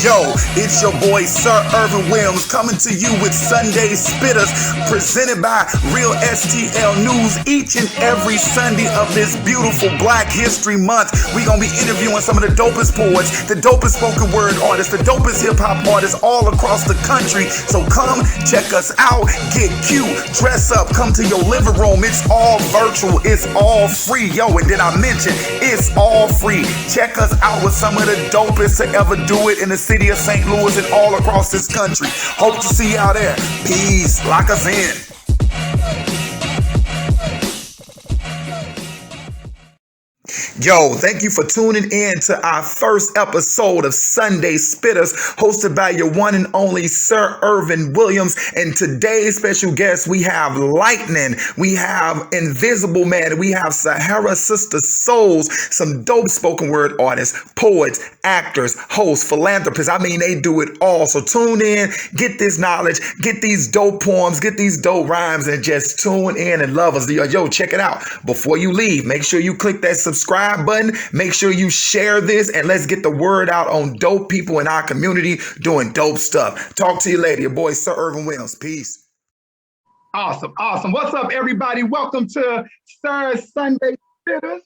Yo, it's your boy Sirervinwilliams coming to you with Sunday Spittas, presented by Real STL News each and every Sunday of this beautiful Black History Month. We're going to be interviewing some of the dopest poets, the dopest spoken word artists, the dopest hip hop artists all across the country. So come check us out, get cute, dress up, come to your living room. It's all virtual, it's all free. Yo, and did I mention it's all free? Check us out with some of the dopest to ever do it in the city of St. Louis and all across this country. Hope to see y'all there. Peace. Lock us in. Yo, thank you for tuning in to our first episode of Sunday Spittas, hosted by your one and only Sirervinwilliams. And today's special guest, we have Lightning, we have Invisible Man, we have Sahara SistaSols, some dope spoken word artists, poets, actors, hosts, philanthropists. I mean, they do it all. So tune in, get this knowledge, get these dope poems, get these dope rhymes, and just tune in and love us. Yo, check it out. Before you leave, make sure you click that subscribe button. Make sure you share this and let's get the word out on dope people in our community doing dope stuff. Talk to you later. Your boy Sirervinwilliams. Peace. Awesome. What's up, everybody? Welcome to Sir's Sunday Spittas.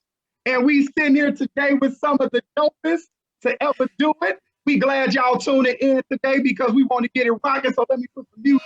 And we sitting here today with some of the dopest to ever do it. We glad y'all tuning in today because we want to get it rocking. So let me put some music.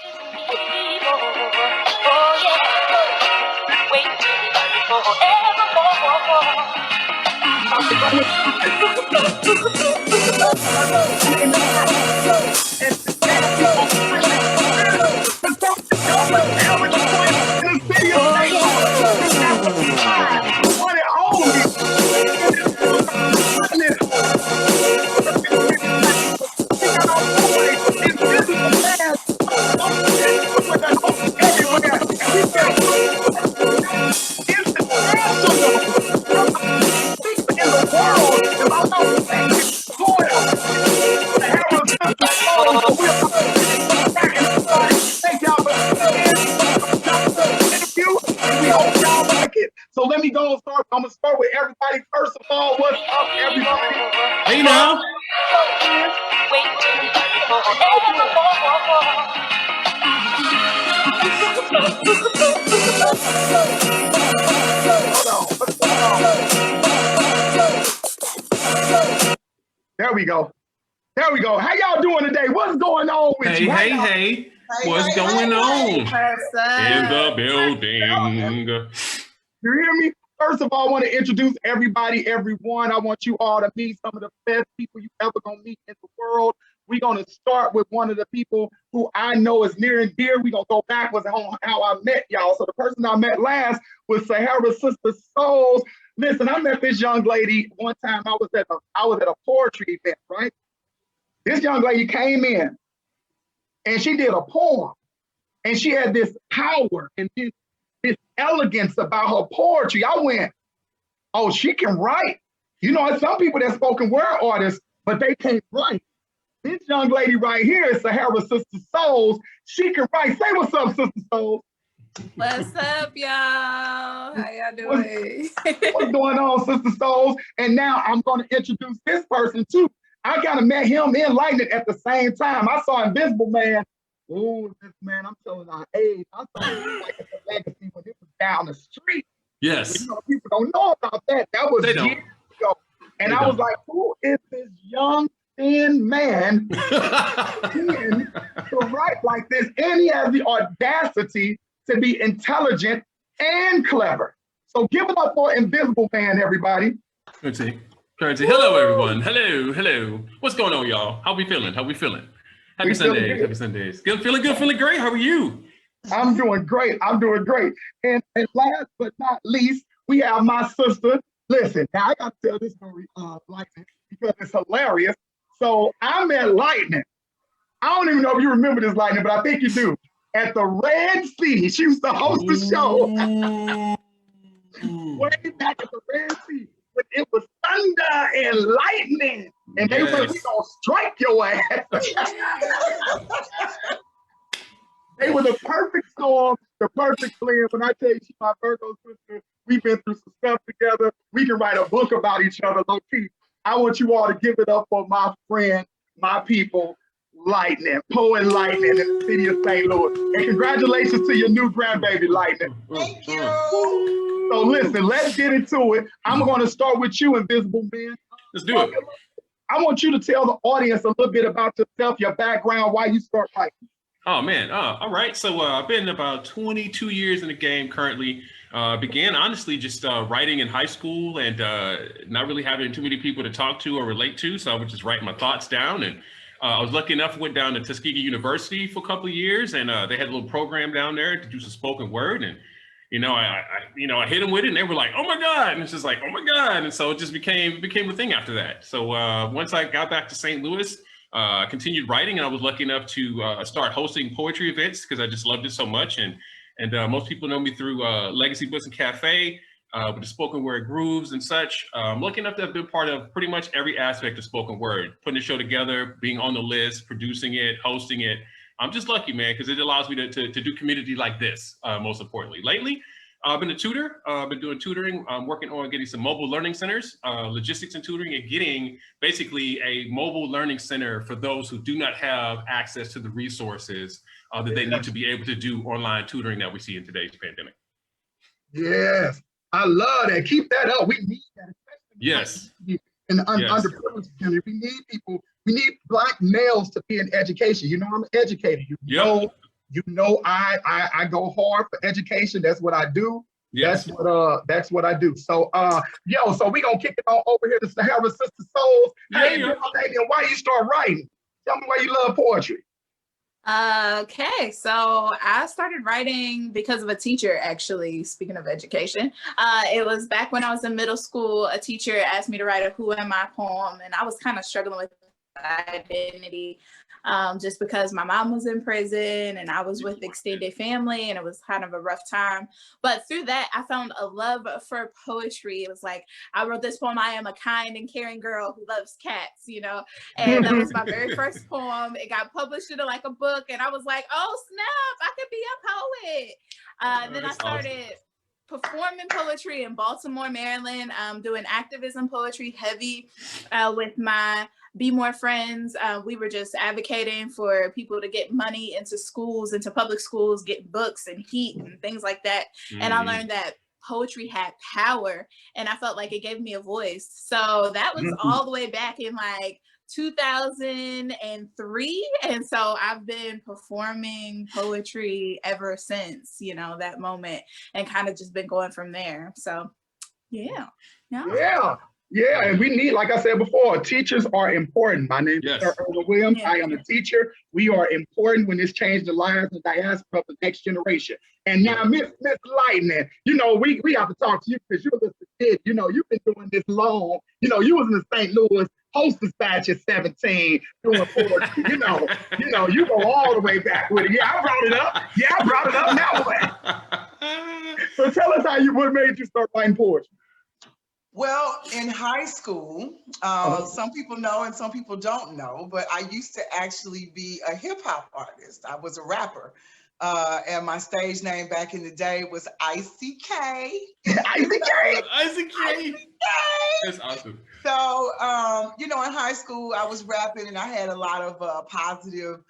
So let me go and start. I'm gonna start with everybody. First of all, what's up, everybody? Hey now. There we go. How y'all doing today? What's going on with you? Hey. What's going on? In the building. You hear me? First of all, I want to introduce everybody, everyone. I want you all to meet some of the best people you ever gonna meet in the world. We're gonna start with one of the people who I know is near and dear. We're gonna go backwards on how I met y'all. So the person I met last was Sahara SistaSols. Listen, I met this young lady one time. I was at a poetry event, right? This young lady came in and she did a poem, and she had this power and this elegance about her poetry. I went, oh, she can write. You know, some people that spoken word artists, but they can't write. This young lady right here is Sahara SistaSols. She can write. Say what's up, SistaSols. What's up, y'all? How y'all doing? What's going on, SistaSols? And now I'm going to introduce this person too. I kind of met him in Lightning at the same time. I saw Invisible Man. Oh, this man, I'm telling our age. I saw him like at the legacy when it was down the street. Yes. You know, people don't know about that. That was years ago. And I was like, who is this young, thin man to write like this? And he has the audacity to be intelligent and clever. So give it up for Invisible Man, everybody. Currency. Hello, everyone. Hello. What's going on, y'all? How we feeling? Happy Sundays. Feeling good, feeling great. How are you? I'm doing great. And last but not least, we have my sister. Listen, now I got to tell this story, Lightning, because it's hilarious. So I met Lightning. I don't even know if you remember this, Lightning, but I think you do. At the Red Sea. She used to host the show. Way back at the Red Sea. But it was thunder and lightning. And they said, we gonna strike your ass. They were the perfect storm, the perfect blend. When I tell you she's my Virgo sister, we've been through some stuff together. We can write a book about each other, low key. I want you all to give it up for my friend, my people, Lightning, Poet Lightning in the city of St. Louis. And congratulations to your new grandbaby, Lightning. Thank you. So listen, let's get into it. I'm going to start with you, Invisible Man. Let's do it. I want you to tell the audience a little bit about yourself, your background, why you start writing. Oh man, all right. So I've been about 22 years in the game currently. Began honestly just writing in high school and not really having too many people to talk to or relate to. So I would just write my thoughts down. And I was lucky enough, went down to Tuskegee University for a couple of years, and they had a little program down there to do some spoken word. And I hit them with it, and they were like, "Oh my God!" And it's just like, "Oh my God!" And so it just became a thing after that. So once I got back to St. Louis, I continued writing, and I was lucky enough to start hosting poetry events because I just loved it so much. And most people know me through Legacy Books and Cafe with the spoken word grooves and such. I'm lucky enough to have been part of pretty much every aspect of spoken word, putting the show together, being on the list, producing it, hosting it. I'm just lucky, man, because it allows me to do community like this, most importantly. Lately, I've been a tutor. I've been doing tutoring. I'm working on getting some mobile learning centers, logistics and tutoring, and getting basically a mobile learning center for those who do not have access to the resources that they need to be able to do online tutoring that we see in today's pandemic. Yes, I love that. Keep that up. We need that. Yes. In the underprivileged community, we need people. We need Black males to be in education. You know, I'm an educator. You know, I go hard for education. That's what I do. Yes. That's what I do. So, so we gonna kick it on over here to Sahara SistaSols. Hey, why you start writing? Tell me why you love poetry. Okay, so I started writing because of a teacher, actually, speaking of education. It was back when I was in middle school. A teacher asked me to write a Who Am I poem, and I was kind of struggling with identity just because my mom was in prison and I was with extended family, and it was kind of a rough time. But through that, I found a love for poetry. It was like, I wrote this poem, "I am a kind and caring girl who loves cats," and that was my very first poem. It got published in like a book, and I was like, oh snap, I could be a poet. Then I started performing poetry in Baltimore, Maryland, doing activism poetry heavy with my Be More friends. We were just advocating for people to get money into schools, into public schools, get books and heat and things like that. And I learned that poetry had power, and I felt like it gave me a voice. So that was all the way back in like 2003. And so I've been performing poetry ever since, that moment, and kind of just been going from there. So yeah. And we need, like I said before, teachers are important. My name is ErvinJWilliams. I am a teacher. We are important when it's changed the lives of the diaspora of the next generation. And now, Miss Lightning, we have to talk to you because you're a little kid. You've been doing this long. You was in the St. Louis Hostess batch at 17 doing poetry. You go all the way back with it. Yeah, I brought it up. Now what? So tell us what made you start writing poetry? Well, in high school, some people know and some people don't know, but I used to actually be a hip hop artist. I was a rapper. And my stage name back in the day was ICK. ICK. That's awesome. So, in high school, I was rapping and I had a lot of positive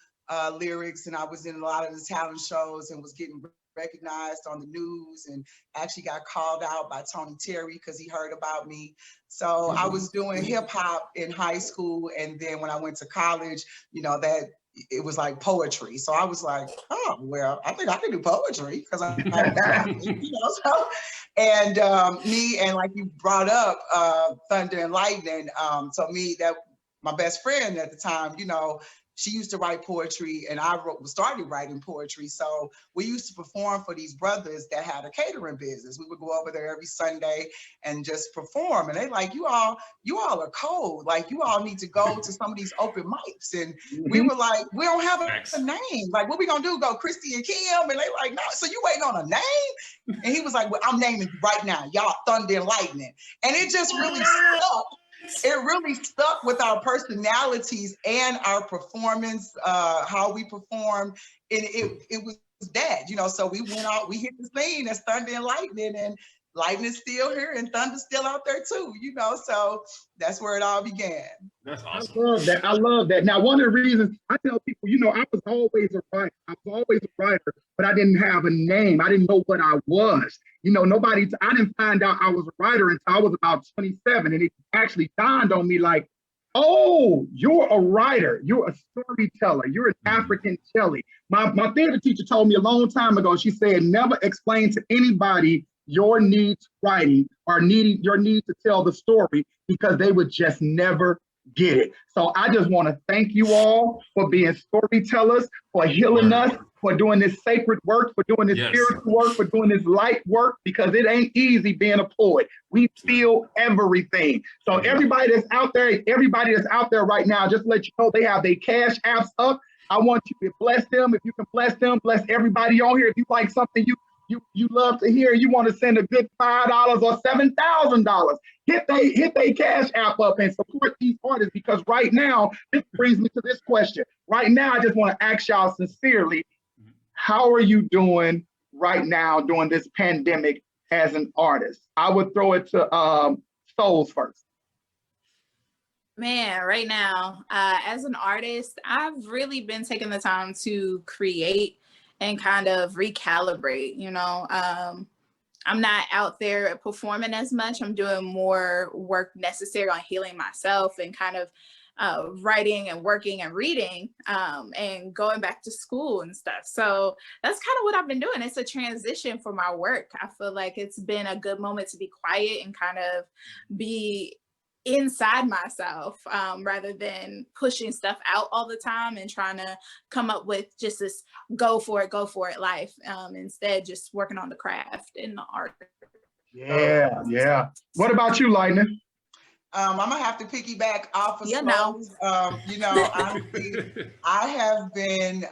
lyrics, and I was in a lot of the talent shows and was getting recognized on the news, and actually got called out by Tony Terry because he heard about me. So I was doing hip hop in high school, and then when I went to college, that it was like poetry. So I was like, oh well, I think I can do poetry because I'm and me, and like you brought up Thunder and Lightning. So me, that my best friend at the time, she used to write poetry, and I started writing poetry. So we used to perform for these brothers that had a catering business. We would go over there every Sunday and just perform. And they like, you all are cold. Like, you all need to go to some of these open mics. And we were like, we don't have a name. Like, what we gonna do? Go Christy and Kim? And they like, no. So you waiting on a name? And he was like, well, I'm naming you right now. Y'all Thunder and Lightning. And it just really stuck. It really stuck with our personalities and our performance, how we performed. And it was that, so we went out, we hit the scene as Thunder and Lightning, and lightning is still here and thunder's still out there too, you know, so that's where it all began. That's awesome. I love that. I love that. Now, one of the reasons I tell people, you know, I was always a writer. I was always a writer, but I didn't have a name. I didn't know what I was. You know, I didn't find out I was a writer until I was about 27. And it actually dawned on me like, oh, you're a writer. You're a storyteller. You're an African Shelley. My theater teacher told me a long time ago, she said, never explain to anybody your need to writing or your need to tell the story, because they would just never get it. So I just want to thank you all for being storytellers, for healing us, for doing this sacred work, for doing this spiritual work, for doing this light work, because it ain't easy being a poet. We feel everything. So everybody that's out there right now, just let you know they have their cash apps up. I want you to bless them. If you can bless them, bless everybody on here. If you like something you love to hear, you want to send a good $5 or $7,000, hit they cash app up and support these artists, because right now, this brings me to this question. Right now, I just want to ask y'all sincerely, how are you doing right now during this pandemic as an artist? I would throw it to Souls first. Man, right now, as an artist, I've really been taking the time to create and kind of recalibrate, you know. I'm not out there performing as much. I'm doing more work necessary on healing myself and kind of writing and working and reading and going back to school and stuff. So that's kind of what I've been doing. It's a transition for my work. I feel like it's been a good moment to be quiet and kind of be inside myself rather than pushing stuff out all the time and trying to come up with just this go for it life. Instead, just working on the craft and the art. Yeah. What about you, Lightning? I'm gonna have to piggyback off of Souls. Honestly, I have been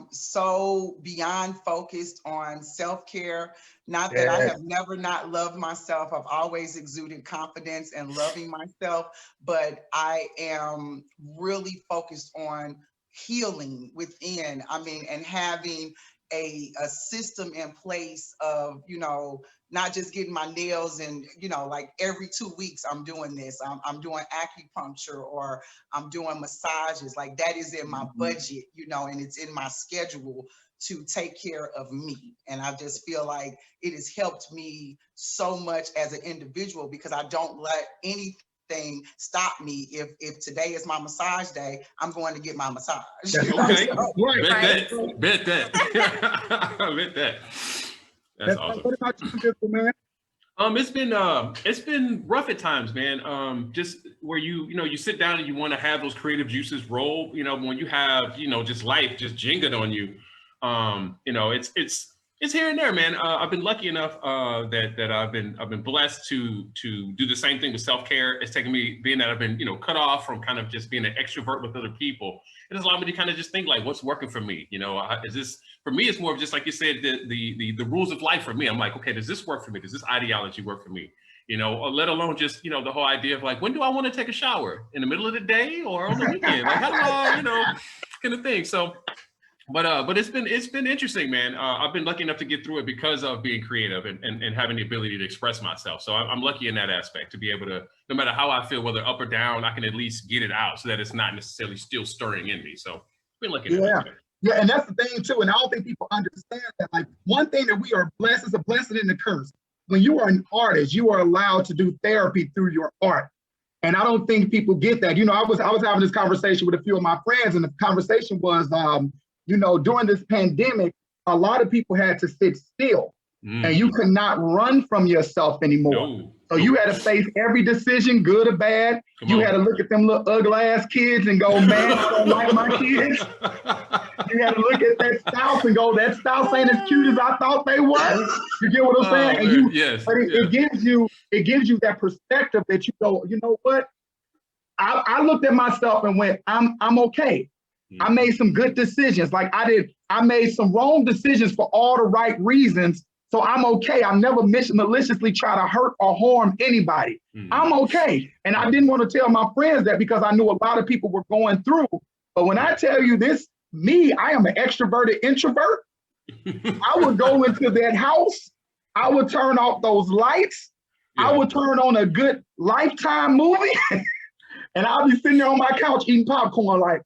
so beyond focused on self-care. Not that I have never not loved myself. I've always exuded confidence and loving myself, but I am really focused on healing within. I mean, and having a system in place of, you know, not just getting my nails and, you know, like every 2 weeks I'm doing this. I'm doing acupuncture or I'm doing massages. Like that is in my budget, you know, and it's in my schedule to take care of me. And I just feel like it has helped me so much as an individual, because I don't let anything stop me. If today is my massage day, I'm going to get my massage. Okay, Right. bet that. Bet that. That's awesome. What about you, man? It's been rough at times, man. Just where you sit down and you want to have those creative juices roll. You know, when you have just life just jingling on you. It's here and there, man. I've been lucky enough that I've been blessed to do the same thing with self-care. It's taken me, being that I've been cut off from kind of just being an extrovert with other people. It has allowed me to kind of just think like, what's working for me? Is this for me? It's more of just like you said, the rules of life for me. I'm like, okay, does this work for me? Does this ideology work for me? Let alone just the whole idea of like, when do I want to take a shower? In the middle of the day or on the weekend? Like, how do I kind of thing. So. But it's been interesting, man. I've been lucky enough to get through it because of being creative and having the ability to express myself. So I'm lucky in that aspect to be able to, no matter how I feel, whether up or down, I can at least get it out so that it's not necessarily still stirring in me. So I've been lucky. Yeah, and that's the thing too. And I don't think people understand that. Like, one thing that we are blessed is a blessing and a curse. When you are an artist, you are allowed to do therapy through your art. And I don't think people get that. I was having this conversation with a few of my friends, and the conversation was, during this pandemic, a lot of people had to sit still and you could not run from yourself anymore. So you had to face every decision, good or bad. You had to look at them little ugly ass kids and go, man, I don't like my kids. You had to look at that spouse and go, that spouse ain't as cute as I thought they were. You get what I'm saying? It gives you that perspective that you go, you know what? I looked at myself and went, I'm okay. I made some good decisions. Like I made some wrong decisions for all the right reasons. So I'm okay. I never maliciously try to hurt or harm anybody. I'm okay. And I didn't want to tell my friends that because I knew a lot of people were going through. But when I tell you this, I am an extroverted introvert. I would go into that house. I would turn off those lights. I would turn on a good Lifetime movie, and I'll be sitting there on my couch eating popcorn like,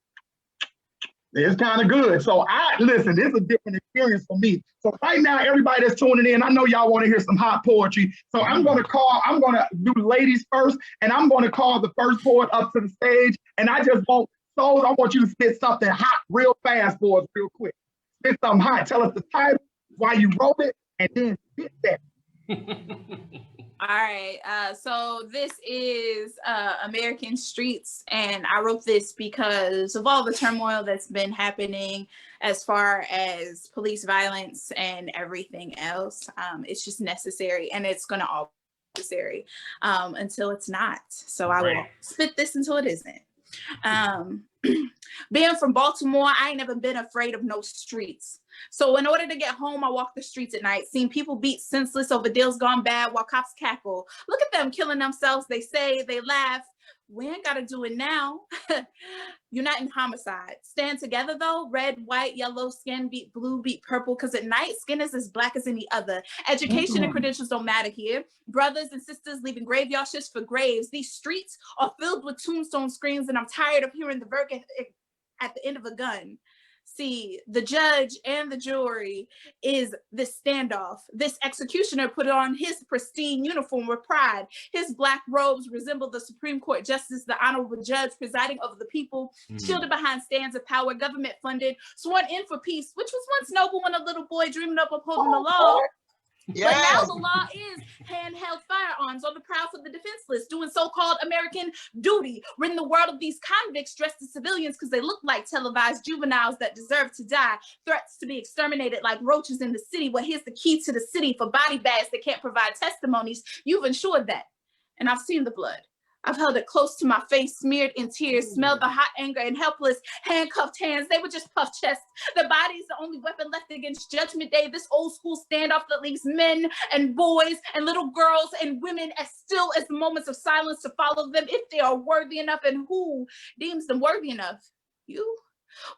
it's kind of good. So listen, it's a different experience for me. So right now, everybody that's tuning in, I know y'all want to hear some hot poetry. So I'm going to do ladies first, and I'm going to call the first poet up to the stage. And I just want, Souls, I want you to spit something hot real fast for us real quick. Spit something hot. Tell us the title, why you wrote it, and then spit that. All right, so this is American Streets, and I wrote this because of all the turmoil that's been happening as far as police violence and everything else. It's just necessary, and it's going to all be necessary until it's not. So I will spit this until it isn't. Being from Baltimore, I ain't never been afraid of no streets. So in order to get home, I walk the streets at night, seeing people beat senseless over deals gone bad while cops cackle. Look at them killing themselves. They say, they laugh. We ain't got to do it now. Uniting homicide. Stand together though. Red, white, yellow, skin beat blue, beat purple. Because at night, skin is as black as any other. Education and credentials don't matter here. Brothers and sisters leaving graveyard shifts for graves. These streets are filled with tombstone screams, and I'm tired of hearing the verdict at the end of a gun. See, the judge and the jury is this standoff. This executioner put on his pristine uniform with pride. His black robes resemble the Supreme Court justice, the honorable judge presiding over the people, shielded behind stands of power, government funded, sworn in for peace, which was once noble when a little boy dreamed of upholding the law. Yes. But now the law is handheld firearms on the prowl for the defenseless, doing so-called American duty, ridding the world of these convicts dressed as civilians because they look like televised juveniles that deserve to die, threats to be exterminated like roaches in the city. Well, here's the key to the city for body bags that can't provide testimonies. You've ensured that. And I've seen the blood. I've held it close to my face, smeared in tears, smelled the hot anger and helpless handcuffed hands. They were just puff chests. The body is the only weapon left against Judgment Day. This old school standoff that leaves men and boys and little girls and women as still as the moments of silence to follow them if they are worthy enough. And who deems them worthy enough? You?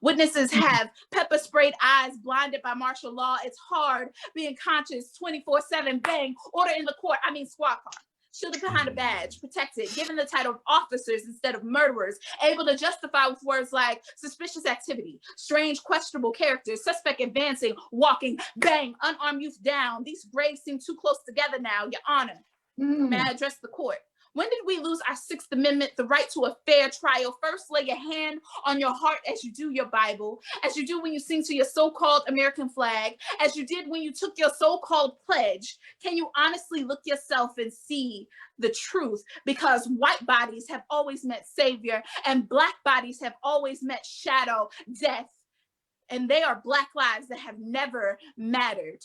Witnesses have pepper sprayed eyes, blinded by martial law. It's hard being conscious 24/7. Bang, order in the court. I mean squad car. Shielded behind a badge, protected, given the title of officers instead of murderers, able to justify with words like suspicious activity, strange, questionable characters, suspect advancing, walking, bang, unarmed youth down. These graves seem too close together now, Your Honor. May I address the court? When did we lose our Sixth Amendment, the right to a fair trial? First, lay your hand on your heart as you do your Bible, as you do when you sing to your so-called American flag, as you did when you took your so-called pledge. Can you honestly look yourself and see the truth? Because white bodies have always meant savior, and black bodies have always meant shadow, death, and they are black lives that have never mattered.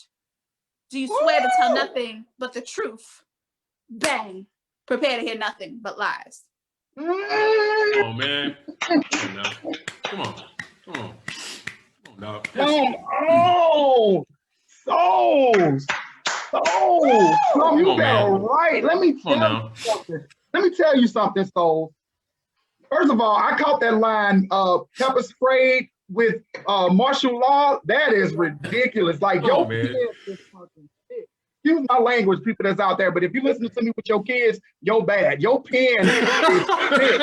Do you swear to tell nothing but the truth? Bang. Prepare to hear nothing but lies. Oh man. Come on now. Come on. Come on. Come on, dog. Oh, Souls. Souls. No, you got it right. Let me tell you something. Let me tell you something, Souls. First of all, I caught that line, pepper sprayed with martial law. That is ridiculous. Like, yo, man. Excuse my language, people that's out there, but if you listen to me with your kids, you're bad. Your pen is sick.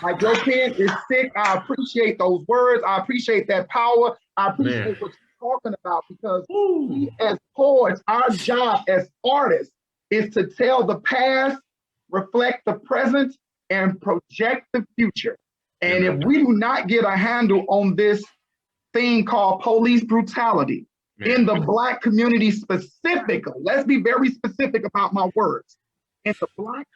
Like, your pen is sick. I appreciate those words. I appreciate that power. I appreciate what you're talking about, because we as poets, our job as artists is to tell the past, reflect the present, and project the future. And if we do not get a handle on this thing called police brutality, in the Black community specifically, let's be very specific about my words. In the Black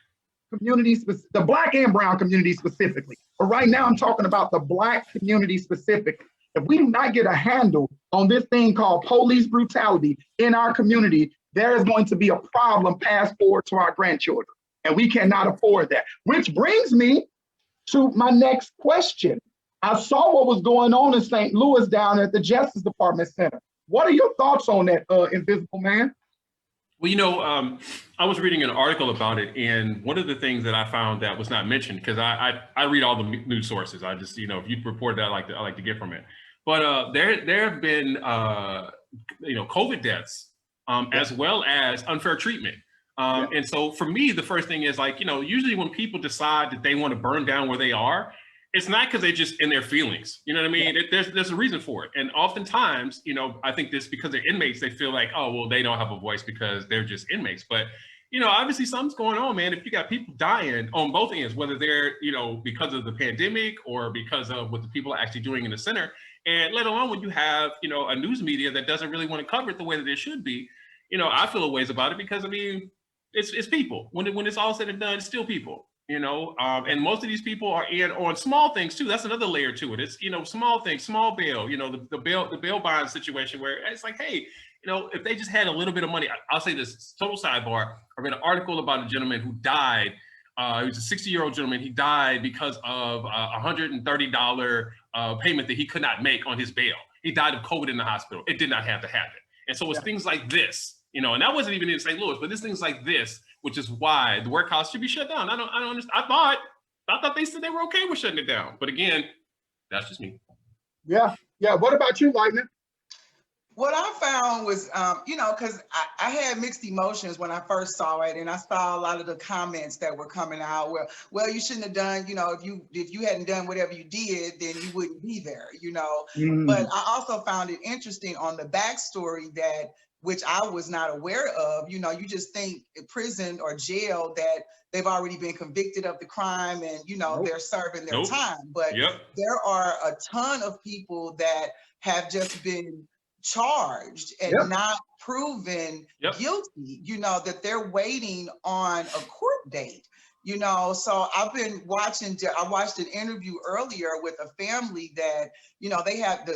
community, the Black and brown community specifically. But right now I'm talking about the Black community specifically. If we do not get a handle on this thing called police brutality in our community, there is going to be a problem passed forward to our grandchildren. And we cannot afford that. Which brings me to my next question. I saw what was going on in St. Louis down at the Justice Department Center. What are your thoughts on that, Invisible Man? Well, you know, I was reading an article about it, and one of the things that I found that was not mentioned, because I read all the news sources. I just, you know, if you report that, I like to get from it. But there have been, you know, COVID deaths as well as unfair treatment. And so for me, the first thing is like, usually when people decide that they want to burn down where they are, it's not because they're just in their feelings. You know what I mean? There's a reason for it. And oftentimes, I think this because they're inmates, they feel like, oh, well, they don't have a voice because they're just inmates. But, obviously something's going on, man. If you got people dying on both ends, whether they're, because of the pandemic or because of what the people are actually doing in the center, and let alone when you have, a news media that doesn't really want to cover it the way that it should be, I feel a ways about it because, it's people. When it's all said and done, it's still people. And most of these people are in on small things too. That's another layer to it. It's, small things, small bail, the bail bond situation where it's like, hey, if they just had a little bit of money. I'll say this, total sidebar. I read an article about a gentleman who died. He was a 60-year-old gentleman. He died because of a $130 payment that he could not make on his bail. He died of COVID in the hospital. It did not have to happen. And so it's things like this, and that wasn't even in St. Louis, but it's things like this, which is why the workhouse should be shut down. I don't understand. I thought they said they were okay with shutting it down. But again, that's just me. Yeah. What about you, Lightning? What I found was, because I had mixed emotions when I first saw it, and I saw a lot of the comments that were coming out. Well, you shouldn't have done, if you hadn't done whatever you did, then you wouldn't be there, But I also found it interesting on the backstory which I was not aware of. You just think prison or jail that they've already been convicted of the crime and, they're serving their time. But there are a ton of people that have just been charged and not proven guilty, that they're waiting on a court date. So I've been I watched an interview earlier with a family that, they have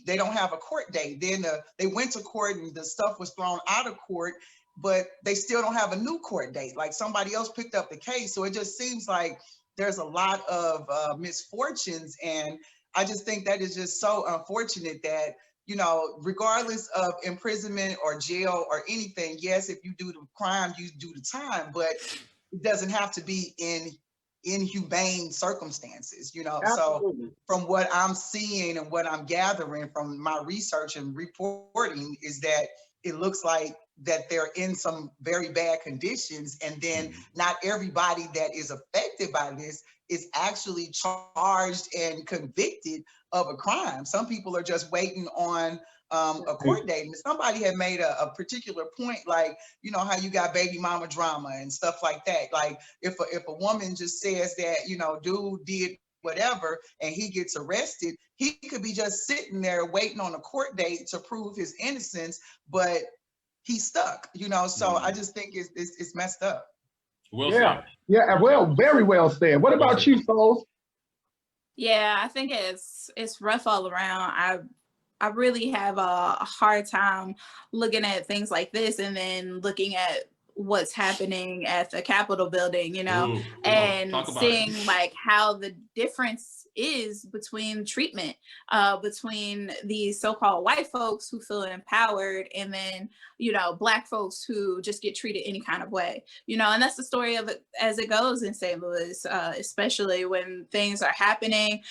they don't have a court date. Then they went to court and the stuff was thrown out of court, but they still don't have a new court date. Like somebody else picked up the case. So it just seems like there's a lot of misfortunes. And I just think that is just so unfortunate that, regardless of imprisonment or jail or anything, yes, if you do the crime, you do the time, but it doesn't have to be in inhumane circumstances, Absolutely. So from what I'm seeing and what I'm gathering from my research and reporting is that it looks like that they're in some very bad conditions, and then not everybody that is affected by this is actually charged and convicted of a crime. Some people are just waiting on a court date. And somebody had made a particular point, like, how you got baby mama drama and stuff like that. Like if a woman just says that, dude did whatever and he gets arrested, he could be just sitting there waiting on a court date to prove his innocence, but he's stuck, so I just think it's messed up. Well said. Yeah, well, very well said. What about you, Souls? Yeah, I think it's rough all around. I really have a hard time looking at things like this and then looking at what's happening at the Capitol building, and seeing like how the difference is between treatment, between these so-called white folks who feel empowered and then, Black folks who just get treated any kind of way, and that's the story of it as it goes in St. Louis, especially when things are happening,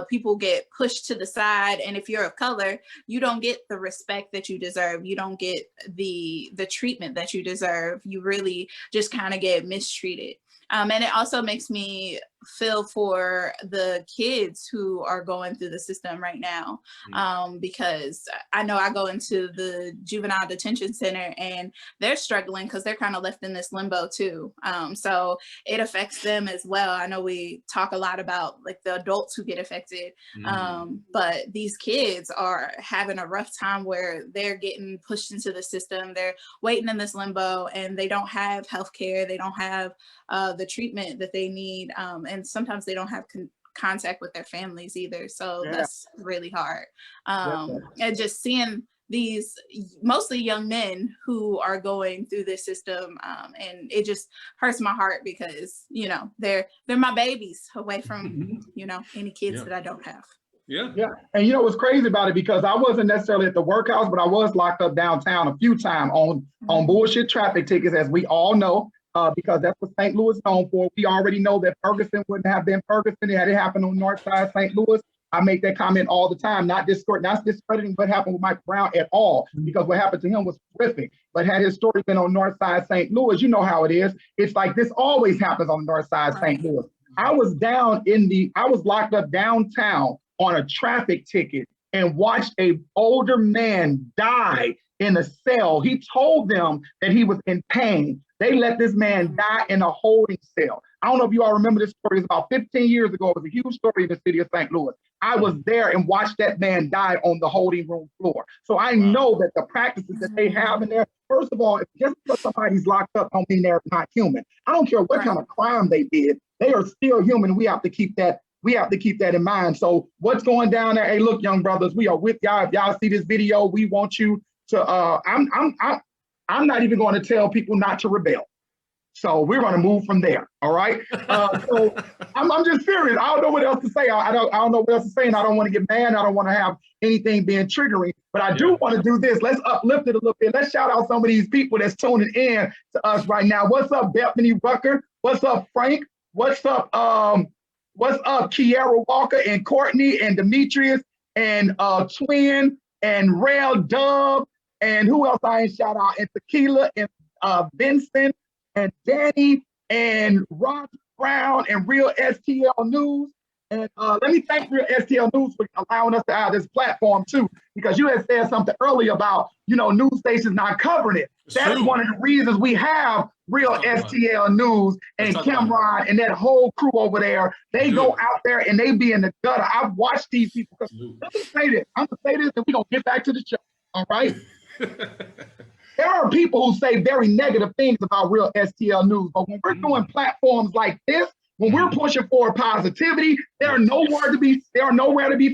people get pushed to the side. And if you're of color, you don't get the respect that you deserve. You don't get the treatment that you deserve. You really just kind of get mistreated. And it also makes me feel for the kids who are going through the system right now, because I know I go into the juvenile detention center and they're struggling because they're kind of left in this limbo too. So it affects them as well. I know we talk a lot about like the adults who get affected, but these kids are having a rough time where they're getting pushed into the system. They're waiting in this limbo and they don't have healthcare. They don't have the treatment that they need. And sometimes they don't have contact with their families either. So that's really hard. And just seeing these mostly young men who are going through this system, and it just hurts my heart because, they're my babies away from, any kids that I don't have. Yeah. And what's crazy about it, because I wasn't necessarily at the workhouse, but I was locked up downtown a few times on bullshit traffic tickets, as we all know. Because that's what St. Louis is known for. We already know that Ferguson wouldn't have been Ferguson had it happened on North Side St. Louis. I make that comment all the time, not discrediting what happened with Mike Brown at all, because what happened to him was horrific. But had his story been on North Side St. Louis, you know how it is. It's like this always happens on the North Side St. Louis. I was locked up downtown on a traffic ticket and watched an older man die in a cell. He told them that he was in pain. They let this man die in a holding cell. I don't know if you all remember this story. It's about 15 years ago. It was a huge story in the city of St. Louis. I was there and watched that man die on the holding room floor. So I know that the practices that they have in there, first of all, just because somebody's locked up don't mean they're not human. I don't care what kind of crime they did. They are still human. We have to keep that in mind. So what's going down there? Hey, look, young brothers, we are with y'all. If y'all see this video, we want you to, I'm not even going to tell people not to rebel. So we're going to move from there. All right. So I'm just serious. I don't know what else to say. I don't know what else to say, and I don't want to get mad. I don't want to have anything being triggering, but I do want to do this. Let's uplift it a little bit. Let's shout out some of these people that's tuning in to us right now. What's up, Bethany Rucker? What's up, Frank? What's up, Kiara Walker and Courtney and Demetrius and Twin and Rail Dub and who else I ain't shout out? And Tequila and Vincent and Danny and Ron Brown and Real STL News. And let me thank Real STL News for allowing us to have this platform too, because you had said something earlier about, news stations not covering it. That's one of the reasons we have Real STL News and Cameron and that whole crew over there. They go out there and they be in the gutter. I've watched these people. Let me say this. I'm gonna say this and we're gonna get back to the show. All right. There are people who say very negative things about Real STL News, but when we're doing platforms like this, when we're pushing for positivity, they are nowhere to be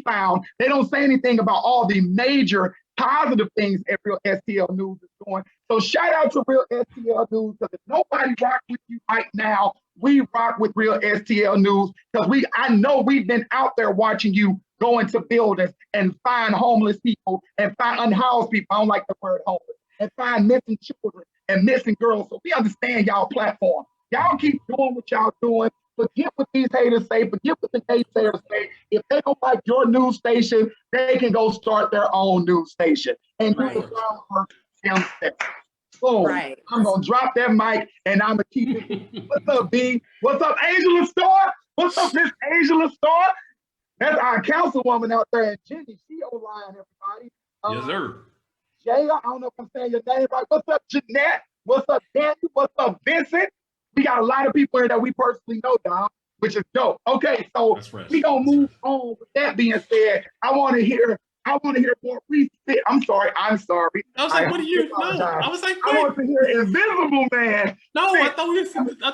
found. They don't say anything about all the major positive things that Real STL News is doing. So shout out to Real STL News, because if nobody rocks with you right now, we rock with Real STL News, because I know we've been out there watching you go into buildings and find homeless people and find unhoused people. I don't like the word homeless. And find missing children and missing girls. So we understand y'all platform. Y'all keep doing what y'all doing. Forget what these haters say. Forget what the naysayers say. If they don't like your news station, they can go start their own news station and do the groundwork themselves. So I'm going to drop that mic and I'm going to keep it. What's up, B? What's up, Angela Starr? What's up, Miss Angela Starr? That's our councilwoman out there in Jenny. She online, everybody. Yes, sir. Jay, I don't know if I'm saying your name right. What's up, Jeanette? What's up, Danny? What's up, Vincent? We got a lot of people here that we personally know, Dom, which is dope. Okay, so we gonna move on. With that being said, I want to hear more. I'm sorry. I was like, what are you? No, I was like, wait. I want to hear Invisible Man. No, I thought we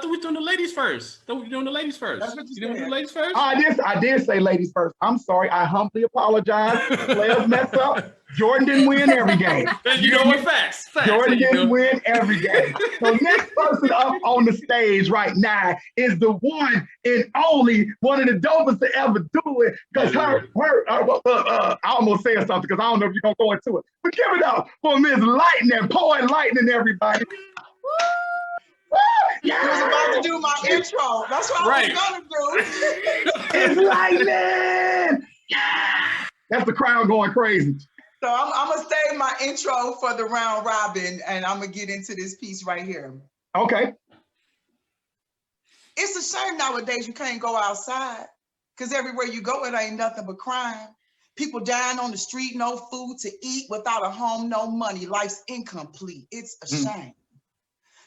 were doing the ladies first. That's what you doing the ladies first? I did say ladies first. I'm sorry. I humbly apologize. Players mess up. Jordan didn't win every game. You know what? Facts. Jordan didn't win every game. So next person up on the stage right now is the one and only, one of the dopest to ever do it. Because I almost said something because I don't know if you're going to go into it. But give it up for Miss Lightning, Poet Lightning, everybody. Yeah. I was about to do my intro. That's what I was going to do. It's Lightning. Yeah. That's the crowd going crazy. So I'm going to save my intro for the round robin, and I'm going to get into this piece right here. Okay. It's a shame nowadays you can't go outside, because everywhere you go, it ain't nothing but crime. People dying on the street, no food to eat, without a home, no money. Life's incomplete. It's a shame.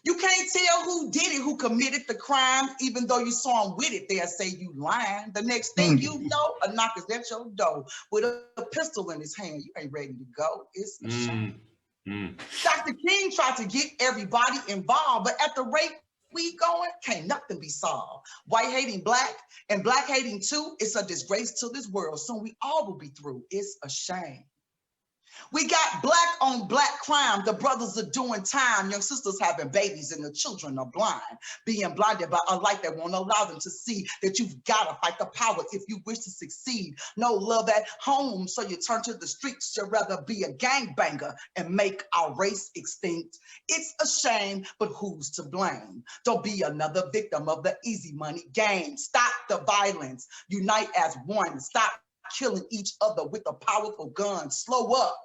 You can't tell who did it, who committed the crime, even though you saw him with it. They'll say you lying. The next thing you know, a knock is at your door with a pistol in his hand. You ain't ready to go. It's a shame. Dr. King tried to get everybody involved, but at the rate we going, can't nothing be solved. White hating black and black hating too. It's a disgrace to this world. Soon we all will be through. It's a shame. We got black on black crime. The brothers are doing time. Young sisters having babies and the children are blind, being blinded by a light that won't allow them to see that you've got to fight the power if you wish to succeed. No love at home, so you turn to the streets. You'd rather be a gangbanger and make our race extinct. It's a shame, but who's to blame? Don't be another victim of the easy money game. Stop the violence. Unite as one. Stop killing each other with a powerful gun. Slow up.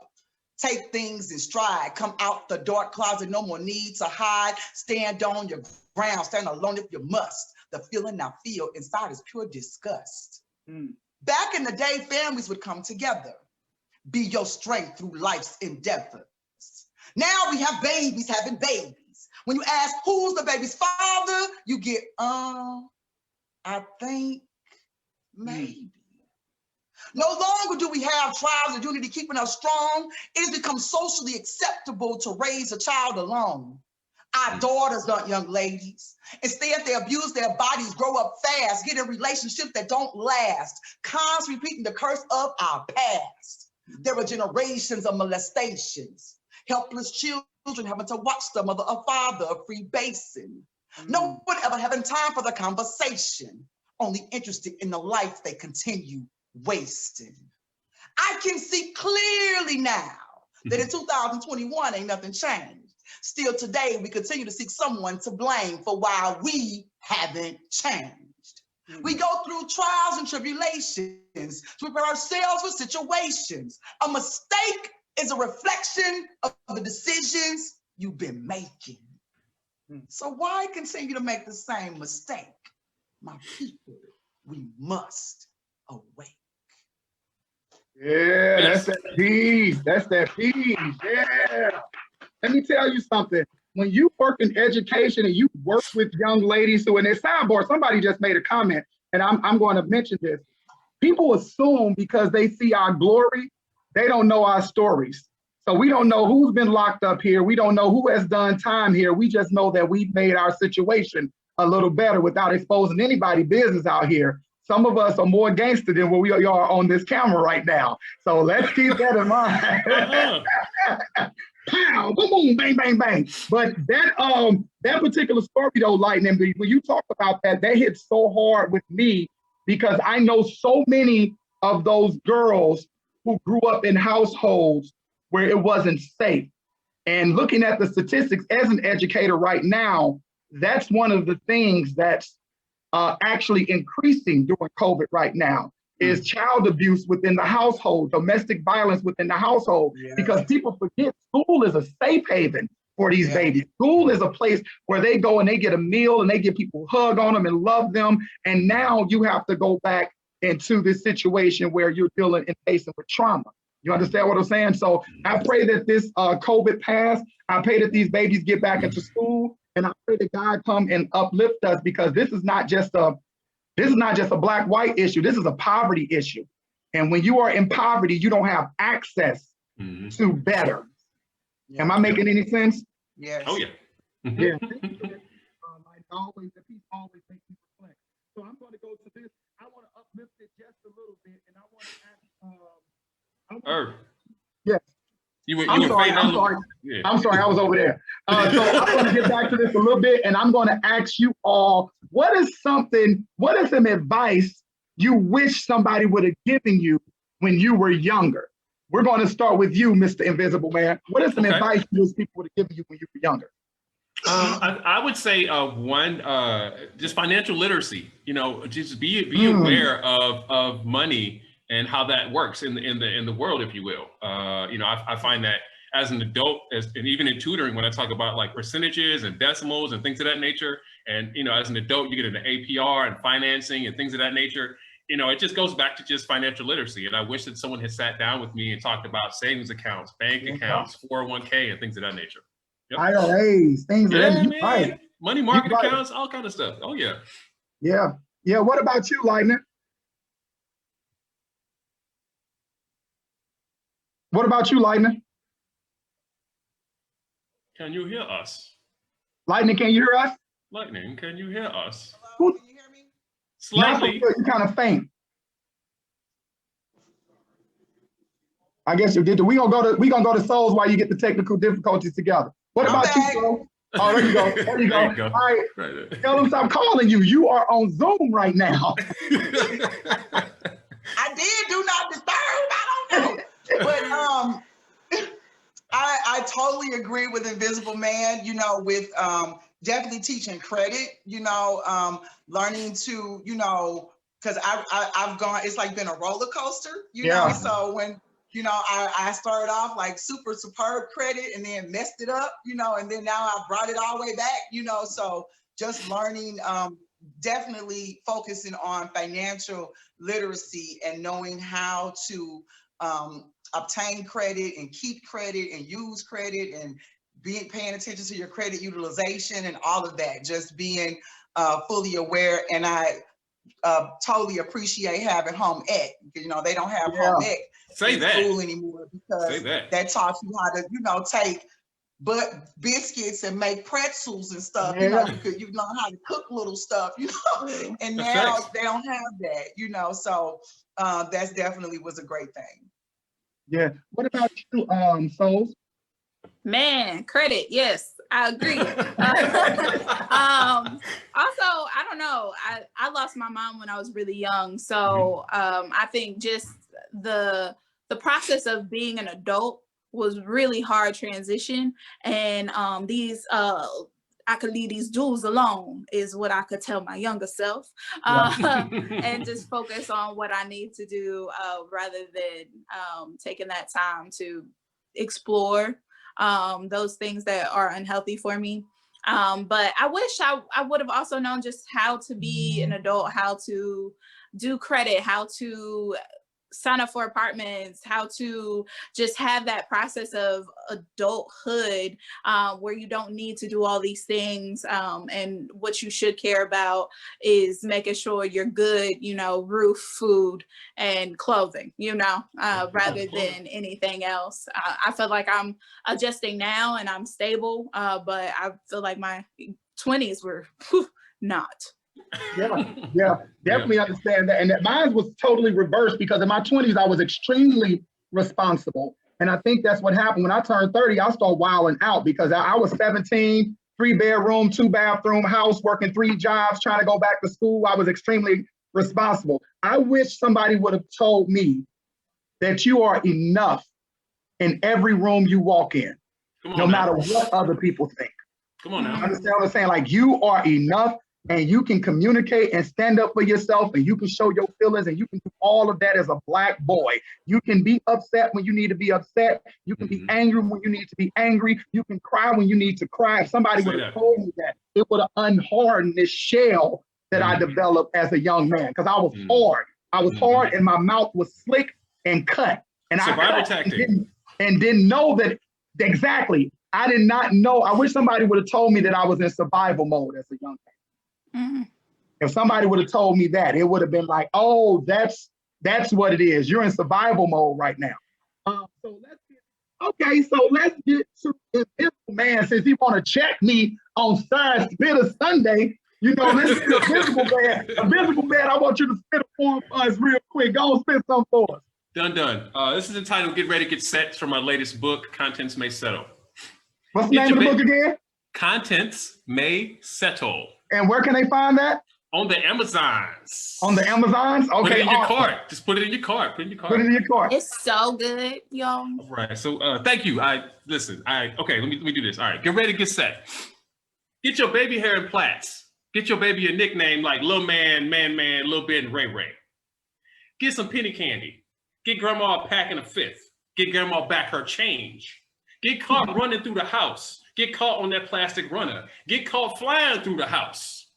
Take things in stride. Come out the dark closet. No more need to hide. Stand on your ground. Stand alone if you must. The feeling I feel inside is pure disgust. Back in the day, families would come together. Be your strength through life's endeavors. Now we have babies having babies. When you ask who's the baby's father, you get, I think maybe. No longer do we have tribes of unity keeping us strong. It has become socially acceptable to raise a child alone. Our daughters aren't young ladies. Instead, they abuse their bodies, grow up fast, get in relationships that don't last, constantly repeating the curse of our past. There are generations of molestations, helpless children having to watch their mother or father free basing. No one ever having time for the conversation, only interested in the life they continue wasting. I can see clearly now that in 2021 ain't nothing changed. Still today, we continue to seek someone to blame for why we haven't changed. We go through trials and tribulations to prepare ourselves for situations. A mistake is a reflection of the decisions you've been making. So why continue to make the same mistake? My people, we must awake. Yeah, that's that peace. That's that peace. Yeah. Let me tell you something. When you work in education and you work with young ladies who, in their soundboard, somebody just made a comment, and I'm going to mention this. People assume because they see our glory, they don't know our stories. So we don't know who's been locked up here. We don't know who has done time here. We just know that we've made our situation a little better without exposing anybody's business out here. Some of us are more gangster than what we are on this camera right now. So let's keep that in mind. Pow, boom, boom, bang, bang, bang. But that particular story though, Lightning, when you talk about that, that hit so hard with me because I know so many of those girls who grew up in households where it wasn't safe. And looking at the statistics as an educator right now, that's one of the things that's actually increasing during COVID right now is child abuse within the household, domestic violence within the household, because people forget school is a safe haven for these babies. School is a place where they go and they get a meal and they get people who hug on them and love them. And now you have to go back into this situation where you're dealing and facing with trauma. You understand what I'm saying? So I pray that this COVID pass. I pray that these babies get back into school, and I pray that God come and uplift us because this is not just a black-white issue. This is a poverty issue. And when you are in poverty, you don't have access to better. Am I making any sense? Yes. Oh, yeah. Yeah. The piece always makes me reflect. So I'm going to go to this. I want to uplift it just a little bit, and I want to ask. Yes. I'm sorry, I was over there. So I want to get back to this a little bit, and I'm going to ask you all, what is some advice you wish somebody would have given you when you were younger? We're going to start with you, Mr. Invisible Man. What is some advice you wish people would have given you when you were younger? I would say one, just financial literacy. You know, just be aware of money and how that works in the world, if you will. You know, I find that as an adult, and even in tutoring, when I talk about like percentages and decimals and things of that nature, and you know, as an adult, you get into APR and financing and things of that nature. You know, it just goes back to just financial literacy. And I wish that someone had sat down with me and talked about savings accounts, bank accounts, 401k, and things of that nature. Yep. IRAs, things of that nature. Right. Money market accounts, all kind of stuff. Oh yeah. Yeah. Yeah. What about you, Lightning? What about you, Lightning? Can you hear us? Lightning, can you hear us? Lightning, can you hear us? Hello, can you hear me? Slightly. You kind of faint. I guess you did. We gonna go to Souls while you get the technical difficulties together. What about you, Souls? Oh, there you go. There you go. All right. Tell them stop calling you. You are on Zoom right now. I did do not disturb. I don't know. But I totally agree with Invisible Man, you know, with definitely teaching credit, you know, learning to, you know, because I've gone, it's like been a roller coaster, you know. So when, you know, I started off like super superb credit and then messed it up, you know, and then now I brought it all the way back, you know. So just learning, definitely focusing on financial literacy and knowing how to obtain credit and keep credit and use credit and paying attention to your credit utilization and all of that, just being fully aware. And I totally appreciate having home ec. You know, they don't have home ec in school anymore, because that taught you how to, you know, take biscuits and make pretzels and stuff. You know, you learn how to cook little stuff, you know, and now they don't have that, you know. So that's definitely was a great thing. Yeah. What about you, Souls? Man, credit, yes, I agree. Also, I don't know, I lost my mom when I was really young. So I think just the process of being an adult was really hard transition. And I could leave these jewels alone is what I could tell my younger self, and just focus on what I need to do rather than taking that time to explore those things that are unhealthy for me. But I wish I would have also known just how to be an adult, how to do credit, how to sign up for apartments, how to just have that process of adulthood where you don't need to do all these things. And what you should care about is making sure you're good, you know, roof, food, and clothing, you know, rather than anything else. I feel like I'm adjusting now and I'm stable, but I feel like my 20s were not. Definitely understand that. And that mine was totally reversed, because in my 20s, I was extremely responsible. And I think that's what happened. When I turned 30, I started wilding out, because I was 17, 3-bedroom, 2-bathroom house, working 3 jobs, trying to go back to school. I was extremely responsible. I wish somebody would have told me that you are enough in every room you walk in, no matter what other people think. Come on now. Understand what I'm saying? Like, you are enough. And you can communicate and stand up for yourself, and you can show your feelings, and you can do all of that as a Black boy. You can be upset when you need to be upset. You can be angry when you need to be angry. You can cry when you need to cry. If somebody would have told me that, it would have unhardened this shell that I developed as a young man, because I was hard. I was hard, and my mouth was slick and cut. And survival tactic. And didn't know that exactly. I did not know. I wish somebody would have told me that I was in survival mode as a young man. If somebody would have told me that, it would have been like, oh, that's what it is. You're in survival mode right now. So let's get to Invisible Man, since he want to check me on Spitta Sunday. You know, let's get Invisible Man. Invisible Man, I want you to spit a form for us real quick. Go and spit some for us. Done. This is entitled "Get Ready, Get Set" from my latest book, Contents May Settle. What's the name of the book again? Contents May Settle. And where can they find that? On the Amazons. On the Amazons? Okay. Put it in your cart. Just put it in your cart. Put it in your cart. It's so good, y'all. All right. So thank you. Okay, let me do this. All right. Get ready, get set. Get your baby hair in plaits. Get your baby a nickname like Lil Man, Lil Bit, and Ray Ray. Get some penny candy. Get grandma a pack and a fifth. Get grandma back her change. Get caught running through the house. Get caught on that plastic runner. Get caught flying through the house.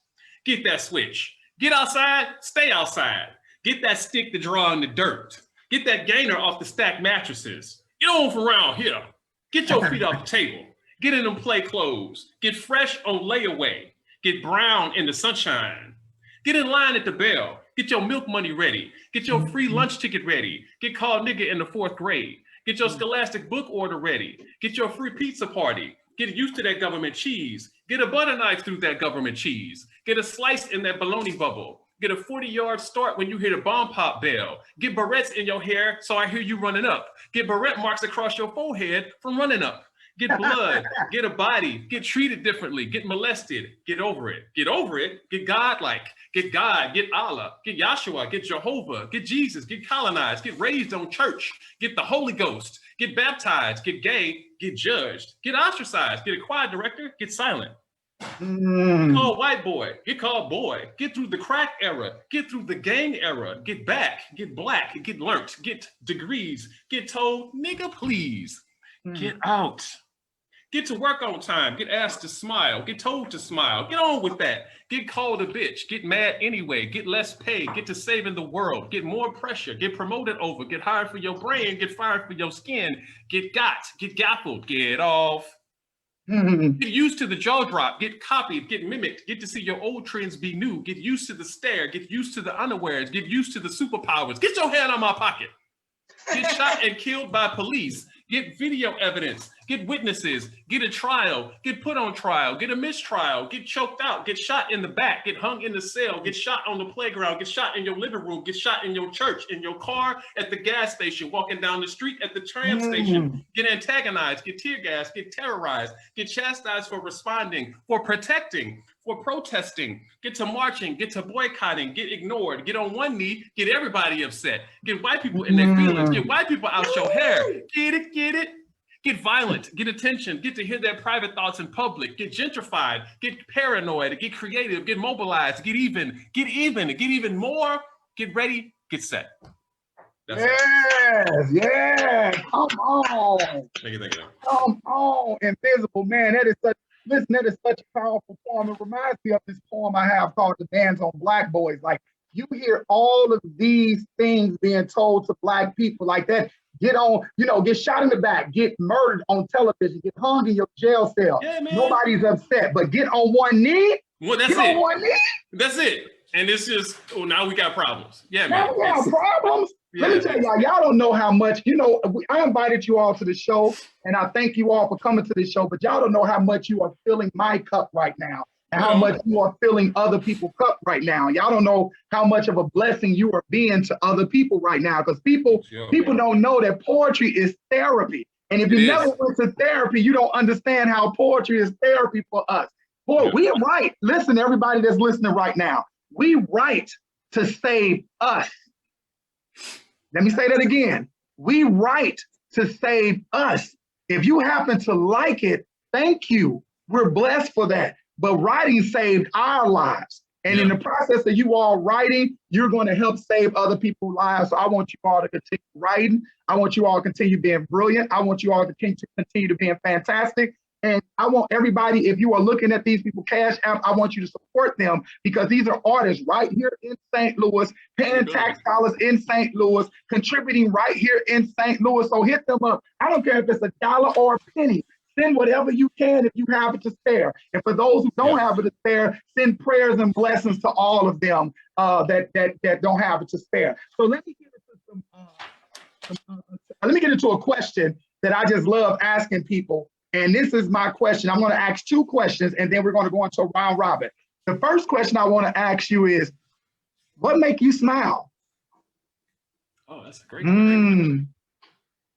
Get that switch. Get outside, stay outside. Get that stick to draw in the dirt. Get that gainer off the stacked mattresses. Get on from around here. Get your feet off the table. Get in them play clothes. Get fresh on layaway. Get brown in the sunshine. Get in line at the bell. Get your milk money ready. Get your free lunch ticket ready. Get called nigga in the 4th grade. Get your scholastic book order ready. Get your free pizza party. Get used to that government cheese. Get a butter knife through that government cheese. Get a slice in that bologna bubble. Get a 40-yard start when you hear the bomb pop bell. Get barrettes in your hair so I hear you running up. Get barrette marks across your forehead from running up. Get blood, get a body, get treated differently, get molested, get over it. Get over it, get godlike, get God, get Allah, get Yahshua, get Jehovah, get Jesus, get colonized, get raised on church, get the Holy Ghost, get baptized, get gay, get judged, get ostracized, get a choir director, get silent. Get called white boy. Get called boy. Get through the crack era. Get through the gang era. Get back. Get black. Get learnt. Get degrees. Get told, nigga, please. Get out. Get to work on time. Get asked to smile. Get told to smile. Get on with that. Get called a bitch. Get mad anyway. Get less pay. Get to saving the world. Get more pressure. Get promoted over. Get hired for your brain. Get fired for your skin. Get got. Get gaffled. Get off. Get used to the jaw drop, get copied, get mimicked, get to see your old trends be new, get used to the stare, get used to the unawares, get used to the superpowers. Get your hand on my pocket. Get shot and killed by police. Get video evidence, get witnesses, get a trial, get put on trial, get a mistrial, get choked out, get shot in the back, get hung in the cell, get shot on the playground, get shot in your living room, get shot in your church, in your car, at the gas station, walking down the street, at the tram station, get antagonized, get tear gassed, get terrorized, get chastised for responding, for protecting, for protesting, get to marching, get to boycotting, get ignored, get on one knee, get everybody upset, get white people in their feelings, get white people out your hair, get it, get violent, get attention, get to hear their private thoughts in public, get gentrified, get paranoid, get creative, get mobilized, get even more, get ready, get set. That's yes, come on. Thank you. Come on, Invisible, man. That is such a powerful poem. It reminds me of this poem I have called The Bans on Black Boys. Like, you hear all of these things being told to Black people like that. Get on, get shot in the back, get murdered on television, get hung in your jail cell. Yeah, nobody's upset, but get on one knee. Well, that's it. On one knee. That's it. And it's just, now we got problems. Yeah, man. Now we got problems. Yeah. Let me tell y'all don't know how much, I invited you all to the show, and I thank you all for coming to the show, but y'all don't know how much you are filling my cup right now, and how much you are filling other people's cup right now. Y'all don't know how much of a blessing you are being to other people right now, because people don't know that poetry is therapy. And if you never went to therapy, you don't understand how poetry is therapy for us. Boy, we write. Listen, everybody that's listening right now, we write to save us. Let me say that again. We write to save us. If you happen to like it, thank you. We're blessed for that. But writing saved our lives. And in the process of you all writing, you're going to help save other people's lives. So I want you all to continue writing. I want you all to continue being brilliant. I want you all to continue to being fantastic. And I want everybody, if you are looking at these people Cash App, I want you to support them, because these are artists right here in St. Louis, paying tax dollars in St. Louis, contributing right here in St. Louis. So hit them up. I don't care if it's $1 or a penny. Send whatever you can if you have it to spare. And for those who don't have it to spare, send prayers and blessings to all of them that don't have it to spare. So let me get into a question that I just love asking people. And this is my question. I'm going to ask 2 questions, and then we're going to go into a round robin. The first question I want to ask you is, what makes you smile? Oh, that's a great question.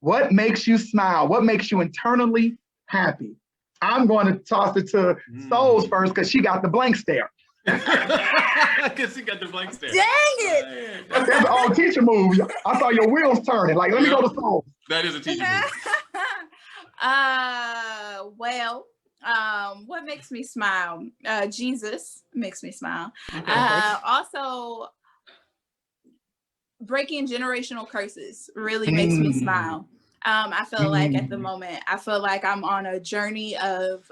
What makes you smile? What makes you internally happy? I'm going to toss it to Souls first, because she got the blank stare. Because she got the blank stare. Dang it! That's an old teacher move. I saw your wheels turning. Like, let me go to Souls. That is a teacher move. What makes me smile? Jesus makes me smile. Also, breaking generational curses really makes me smile. I feel like at the moment, I feel like I'm on a journey of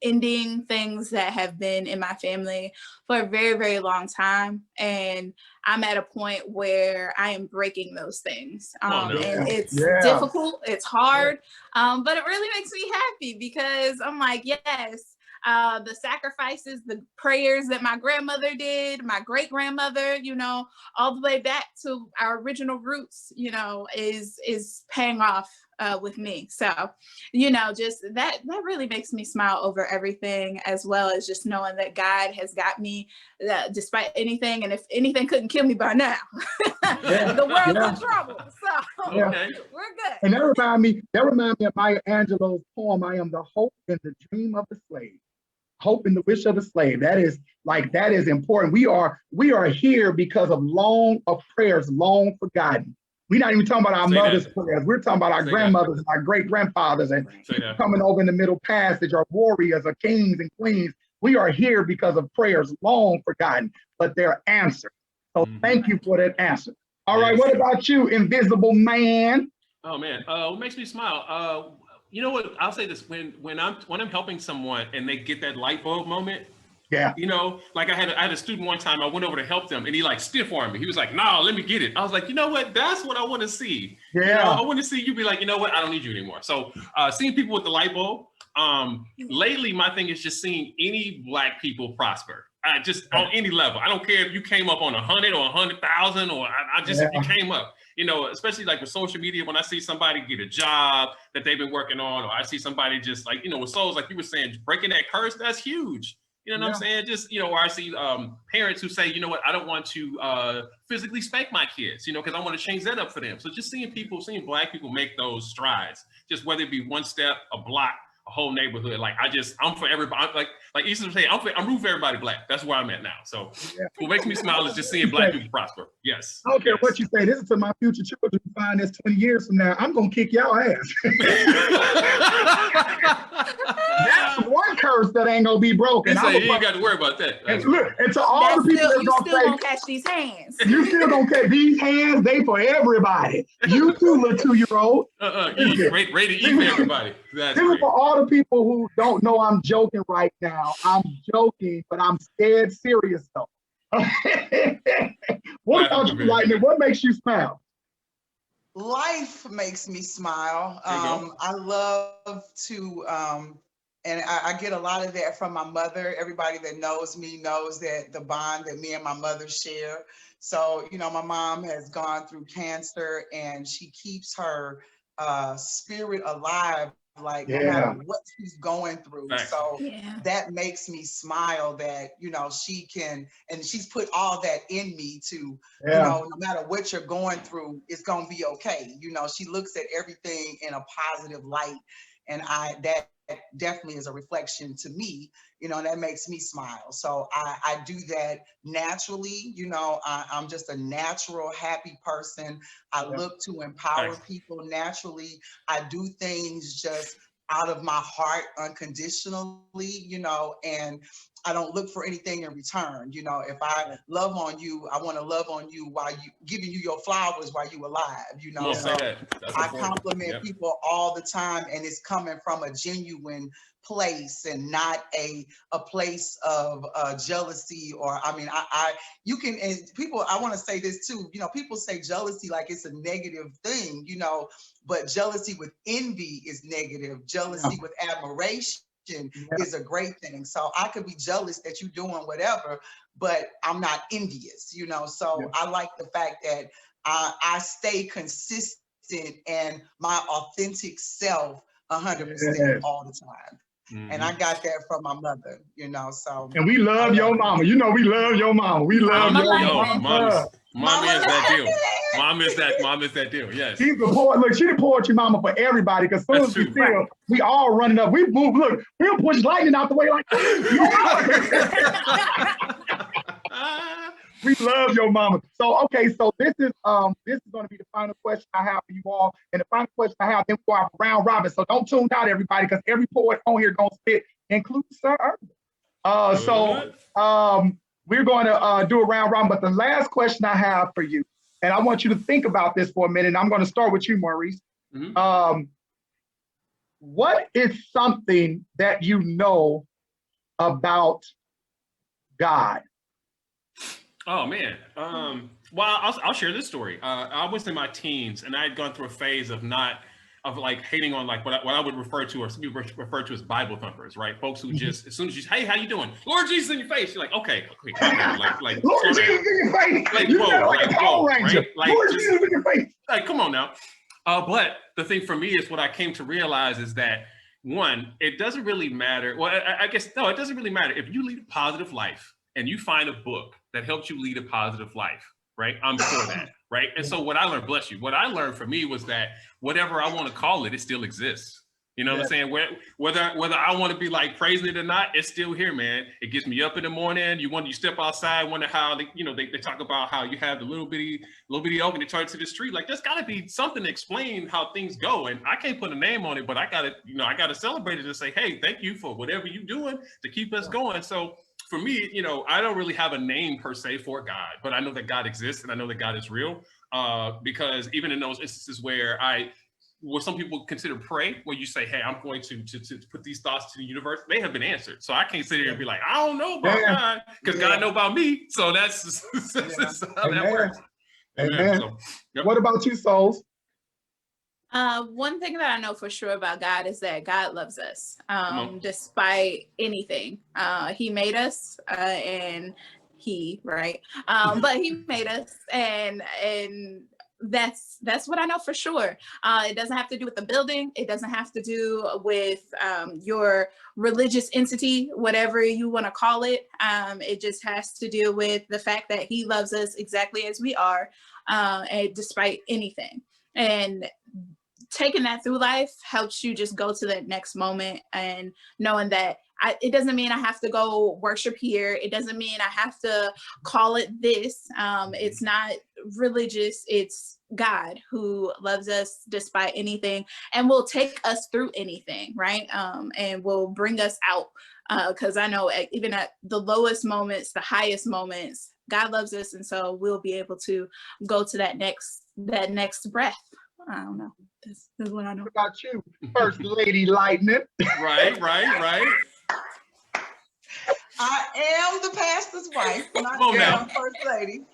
ending things that have been in my family for a very, very long time. And I'm at a point where I am breaking those things. And it's difficult, it's hard, but it really makes me happy, because I'm like, yes, the sacrifices, the prayers that my grandmother did, my great grandmother, all the way back to our original roots, is paying off with me. So, just that really makes me smile over everything, as well as just knowing that God has got me despite anything. And if anything couldn't kill me by now, the world's in trouble. So we're good. And that remind me of Maya Angelou's poem, I am the hope and the dream of the slave. Hope and the wish of the slave. That is important. We are here because of prayers long forgotten. We're not even talking about our Say mothers' that. prayers. We're talking about our Say grandmothers and our great-grandfathers and Say that. coming over in the middle passage, our warriors, our kings and queens. We are here because of prayers long forgotten, but they're answered. So thank you for that answer. All right, what about you, invisible man? Oh man, what makes me smile? You know what? I'll say this: when I'm helping someone and they get that light bulb moment. Yeah. You know, like I had a student one time, I went over to help them and he like stiff armed me. He was like, "No, let me get it." I was like, you know what? That's what I want to see. Yeah. You know, I want to see you be like, you know what? I don't need you anymore. So seeing people with the light bulb, lately my thing is just seeing any Black people prosper. Just on any level. I don't care if you came up on 100 or 100,000 or if you came up, you know, especially like with social media, when I see somebody get a job that they've been working on, or I see somebody just like, you know, with souls, like you were saying, breaking that curse, that's huge. You know what I'm saying? Just, you know, or I see parents who say, you know what, I don't want to physically spank my kids, you know, because I want to change that up for them. So just seeing Black people make those strides, just whether it be one step, a block, a whole neighborhood. Like I'm for everybody. Like Easton was saying, I'm rooting for everybody Black. That's where I'm at now. So what makes me smile is just seeing Black people prosper. Yes. I don't care what you say. This is to my future children who find this 20 years from now. I'm gonna kick y'all ass. That's one curse that ain't gonna be broken. You ain't got to worry about that. And look, and to all the people you still gonna catch these hands. You still gonna catch these hands. They for everybody. You too, little 2-year-old. Rated E for everybody. This is for all the people who don't know I'm joking right now. I'm joking, but I'm scared serious though. What about you, Lightning? What makes you smile? Life makes me smile. I love to, and I get a lot of that from my mother. Everybody that knows me knows that the bond that me and my mother share. So, you know, my mom has gone through cancer and she keeps her spirit alive, like no matter what she's going through. So that makes me smile that, you know, she can, and she's put all that in me to, you know, no matter what you're going through, it's going to be okay. You know, she looks at everything in a positive light. And that definitely is a reflection to me, you know, that makes me smile. So I do that naturally, you know, I'm just a natural, happy person. I look to empower people naturally. I do things just out of my heart unconditionally, you know, and I don't look for anything in return. You know, if I love on you, I want to love on you while you giving you your flowers while you alive, you know. So I compliment people all the time, and it's coming from a genuine place and not a place of jealousy, or I mean, you can, and people, I want to say this too, you know, people say jealousy like it's a negative thing, you know, but jealousy with envy is negative. Jealousy with admiration is a great thing. So I could be jealous that you're doing whatever, but I'm not envious, you know. So I like the fact that I stay consistent and my authentic self 100% all the time. And I got that from my mother, you know, so. And we love your mama. You know, we love your mama. We love your mama. Mama is that deal. Mom is that deal. Yes. She's the poet. Look, she's the poetry mama for everybody. Because soon as we feel, we all running up. We move. Look, we'll push Lightning out the way like. We love your mama. So okay, so this is going to be the final question I have for you all, and the final question I have, then we go off round robin. So don't tune out, everybody, because every poet on here gonna spit, including Sir Ervin. So we're going to do a round robin, but the last question I have for you, and I want you to think about this for a minute. And I'm going to start with you, Maurice. What is something that you know about God? Oh man. Well, I'll share this story. I was in my teens, and I had gone through a phase of like hating on like what I would refer to, or some people refer to as Bible thumpers, right? Folks who just, as soon as you say, hey, how you doing? Lord Jesus in your face. You're like, okay, like Lord Jesus in your face. Like, whoa, like, whoa, right? Like, Lord Jesus in your face. Like, come on now. But the thing for me is what I came to realize is that, one, it doesn't really matter. Well, I guess, no, it doesn't really matter. If you lead a positive life and you find a book that helps you lead a positive life, right? I'm for that, right? And so what I learned, bless you, what I learned for me was that whatever I want to call it, it still exists. You know what I'm saying? Whether I want to be like praising it or not, it's still here, man. It gets me up in the morning. You step outside, wonder how they talk about how you have the little bitty oak and it turns to the street. Like there's got to be something to explain how things go, and I can't put a name on it, but I gotta celebrate it and say, hey, thank you for whatever you're doing to keep us going. So for me, I don't really have a name per se for God, but I know that God exists and I know that God is real, because even in those instances where what some people consider pray, where you say, hey, I'm going to put these thoughts to the universe, they have been answered. So I can't sit here and be like, I don't know about God, because God know about me. So that's how that works. Amen. So, yep. What about you, Souls? One thing that I know for sure about God is that God loves us, despite anything. He made us, and but he made us, and that's what I know for sure. It doesn't have to do with the building. It doesn't have to do with your religious entity, whatever you want to call it. It just has to do with the fact that he loves us exactly as we are, and despite anything. And taking that through life helps you just go to that next moment, and knowing that it doesn't mean I have to go worship here. It doesn't mean I have to call it this. It's not religious. It's God who loves us despite anything and will take us through anything, right? And will bring us out. Because I know even at the lowest moments, the highest moments, God loves us. And so we'll be able to go to that next breath. I don't know. This is what I know. What about you, First Lady Lightning? Right. I am the pastor's wife, not the first lady.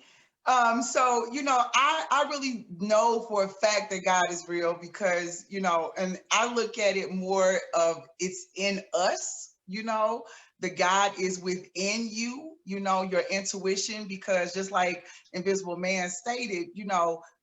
So, I really know for a fact that God is real because, and I look at it more of it's in us, the God is within you, your intuition, because just like Invisible Man stated,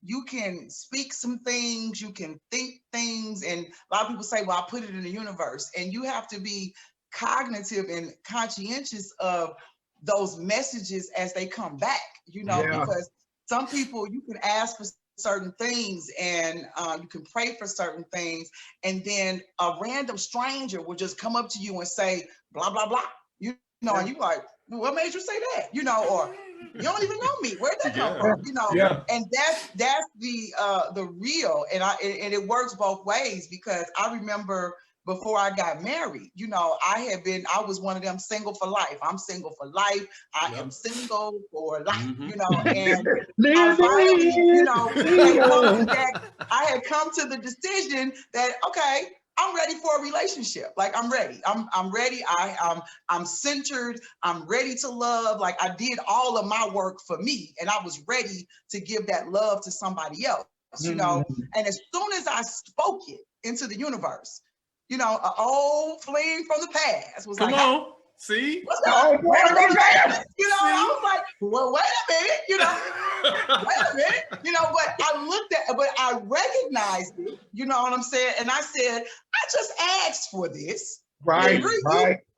you can speak some things, you can think things, and a lot of people say, well, I put it in the universe, and you have to be cognitive and conscientious of those messages as they come back, because some people, you can ask for certain things and you can pray for certain things, and then a random stranger will just come up to you and say blah blah blah, and you like, what made you say that, or you don't even know me, where'd that come from, and that's the real, and it works both ways, because I remember before I got married, I was one of them single for life. I'm single for life. I am single for life, and I finally, I had come to the decision that, okay, I'm ready for a relationship. Like I'm ready. I'm ready. I'm centered. I'm ready to love. Like I did all of my work for me, and I was ready to give that love to somebody else, And as soon as I spoke it into the universe, an old flame from the past was Come like, on, see? What's up? I was like, well, wait a minute, but I looked at, but I recognized it, you know what I'm saying? And I said, I just asked for this. Right.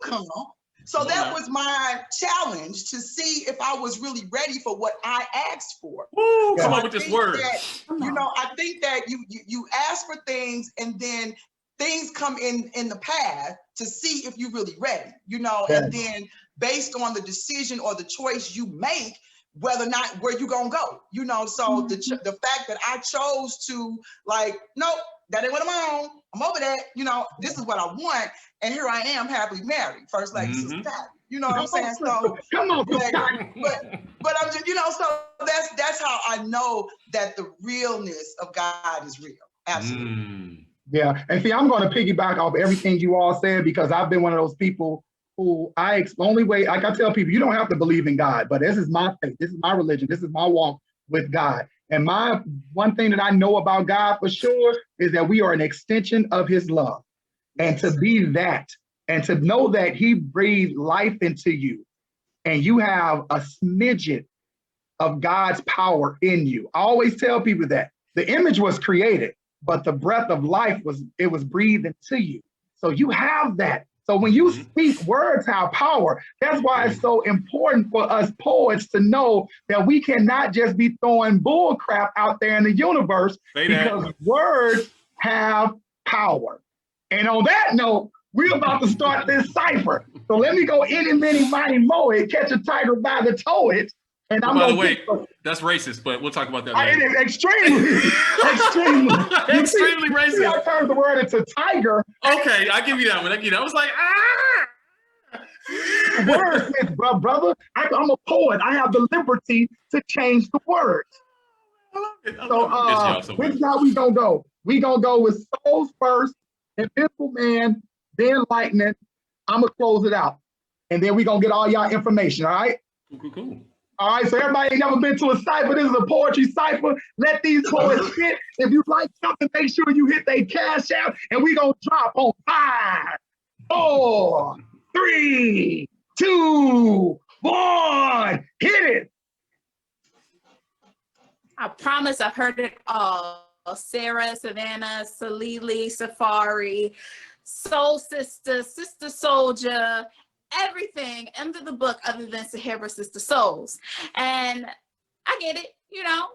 Come on. So that was my challenge, to see if I was really ready for what I asked for. Woo, come on with this word. I think that you ask for things, and then things come in the path to see if you're really ready, and then based on the decision or the choice you make, whether or not where you gonna go, so the fact that I chose to nope, that ain't what I'm on, I'm over that, this is what I want, and here I am happily married, First Lady Sister, you know what I'm saying? So come on, but I'm just, so that's how I know that the realness of God is real. Absolutely. Yeah, and see, I'm going to piggyback off everything you all said, because I've been one of those people who only way, like I tell people, you don't have to believe in God, but this is my faith, this is my religion, this is my walk with God. And my one thing that I know about God for sure is that we are an extension of his love. And to be that, and to know that he breathed life into you, and you have a smidget of God's power in you. I always tell people that the image was created, but the breath of life was breathed into you. So you have that. So when you speak, words have power. That's why it's so important for us poets to know that we cannot just be throwing bull crap out there in the universe, because words have power. And on that note, we're about to start this cipher. So let me go any, many, mighty, mo it, catch a tiger by the toe it. And I'm by the gonna way, that's racist, but we'll talk about that It later. is extremely, extremely, Extremely racist. I turned the word into tiger. Okay, I give you that one. I was like, Words, brother. I'm a poet. I have the liberty to change the words. So this is how we gonna go. We gonna go with souls first, Invisible Man, then Lightning. I'm gonna close it out, and then we gonna get all y'all information. All right. Cool. All right. So everybody ain't never been to a cipher. This is a poetry cipher. Let these poets spit. If you like something, make sure you hit their cash out, and we gonna drop on 5, 4, 3, 2, 1. Hit it. I promise I've heard it all. Sarah, Savannah, Salili, Safari, Soul Sister, Sister Soldier, everything under the book other than Sahara SistaSols. And I get it.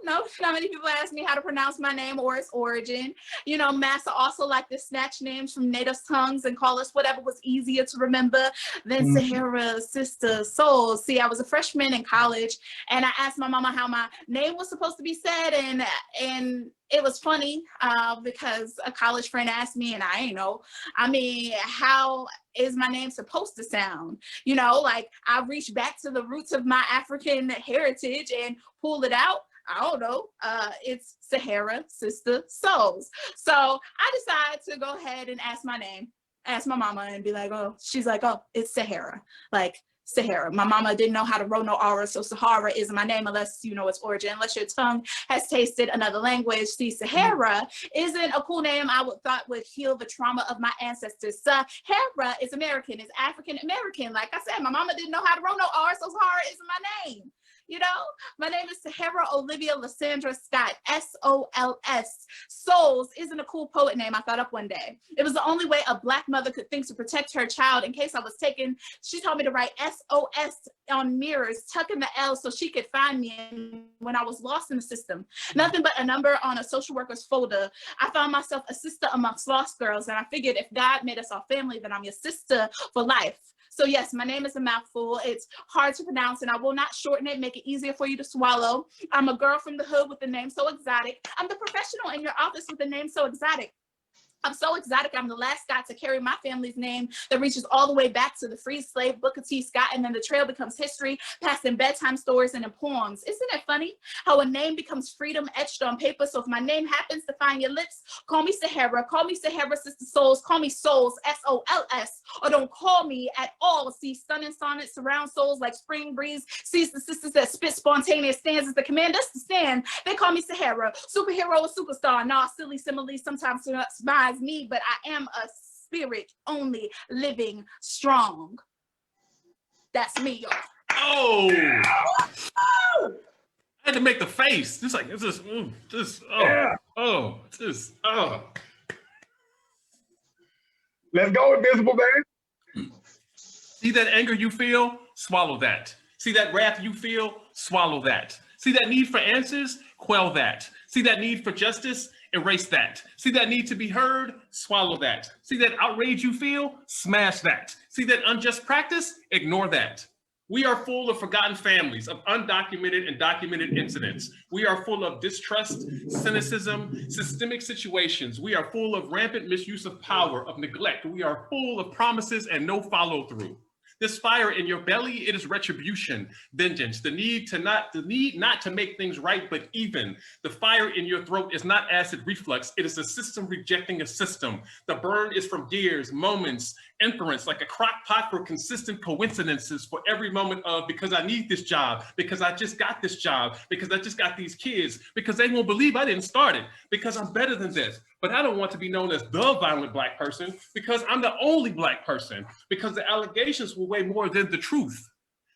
Not many people ask me how to pronounce my name or its origin. Massa also like to snatch names from native tongues and call us whatever was easier to remember than Sahara SistaSols. See, I was a freshman in college, and I asked my mama how my name was supposed to be said, and it was funny because a college friend asked me, and I ain't know. How is my name supposed to sound? Like I reached back to the roots of my African heritage and pulled it out. I don't know. It's Sahara SistaSols. So I decided to go ahead and ask my name, ask my mama, and be like, oh, she's like, oh, it's Sahara. Like Sahara. My mama didn't know how to roll no R, so Sahara is my name unless you know its origin, unless your tongue has tasted another language. See, Sahara isn't a cool name I would thought would heal the trauma of my ancestors. Sahara is American, is African American. Like I said, my mama didn't know how to roll no R, so Sahara isn't my name. My name is Sahara Olivia Lysandra Scott, S-O-L-S. Sols isn't a cool poet name I thought up one day. It was the only way a Black mother could think to protect her child in case I was taken. She told me to write S-O-S on mirrors, tucking the L so she could find me when I was lost in the system. Nothing but a number on a social worker's folder. I found myself a sister amongst lost girls, and I figured if God made us all family, then I'm your sister for life. So yes, my name is a mouthful. It's hard to pronounce, and I will not shorten it, make it easier for you to swallow. I'm a girl from the hood with a name so exotic. I'm the professional in your office with a name so exotic. I'm so exotic, I'm the last Scott to carry my family's name that reaches all the way back to the free slave Booker T. Scott, and then the trail becomes history, passed in bedtime stories and in poems. Isn't it funny how a name becomes freedom etched on paper? So if my name happens to find your lips, call me Sahara SistaSols, call me Sols, S-O-L-S, or don't call me at all. See, stunning sonnets surround souls like spring breeze, sees the sisters that spit spontaneous stanzas that command us to stand. They call me Sahara, superhero or superstar. Nah, silly similes sometimes smile me, but I am a spirit only living strong. That's me, y'all. Oh, I had to make the face. Just like this. Let's go, Invisible Man. See that anger you feel? Swallow that. See that wrath you feel? Swallow that. See that need for answers? Quell that. See that need for justice? Erase that. See that need to be heard? Swallow that. See that outrage you feel? Smash that. See that unjust practice? Ignore that. We are full of forgotten families, of undocumented and documented incidents. We are full of distrust, cynicism, systemic situations. We are full of rampant misuse of power, of neglect. We are full of promises and no follow through. This fire in your belly, it is retribution, vengeance, the need not to make things right, but even. The fire in your throat is not acid reflux, it is a system rejecting a system. The burn is from years, moments, inference, like a crock pot for consistent coincidences for every moment of, because I need this job, because I just got this job, because I just got these kids, because they won't believe I didn't start it, because I'm better than this. But I don't want to be known as the violent Black person because I'm the only Black person, because the allegations will weigh more than the truth.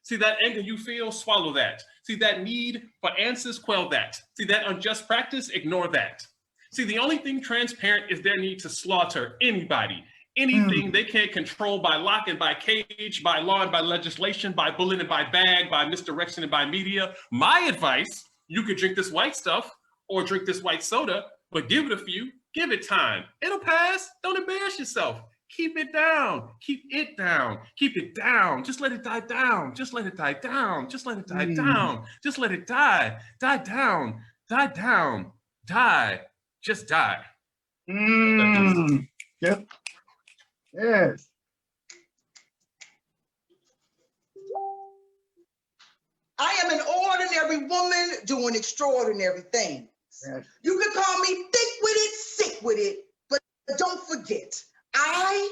See that anger you feel? Swallow that. See that need for answers? Quell that. See that unjust practice? Ignore that. See, the only thing transparent is their need to slaughter anybody, anything they can't control by lock and by cage, by law and by legislation, by bullet and by bag, by misdirection and by media. My advice, you could drink this white stuff or drink this white soda, but give it a few. Give it time. It'll pass. Don't embarrass yourself. Keep it down. Keep it down. Keep it down. Just let it die down. Just let it die down. Just let it die down. Just let it die. Die down. Die down. Die. Just die. Yep. Yes. I am an ordinary woman doing extraordinary things. Yes. You can call me thick with it, sick with it, but don't forget, I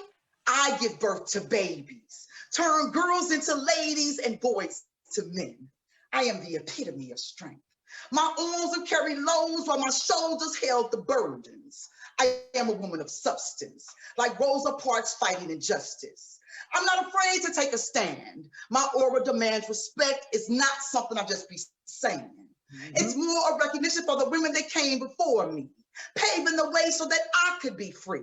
give birth to babies, turn girls into ladies and boys to men. I am the epitome of strength. My arms have carried loads while my shoulders held the burdens. I am a woman of substance, like Rosa Parks fighting injustice. I'm not afraid to take a stand. My aura demands respect. It's not something I just be saying. It's more a recognition for the women that came before me, paving the way so that I could be free.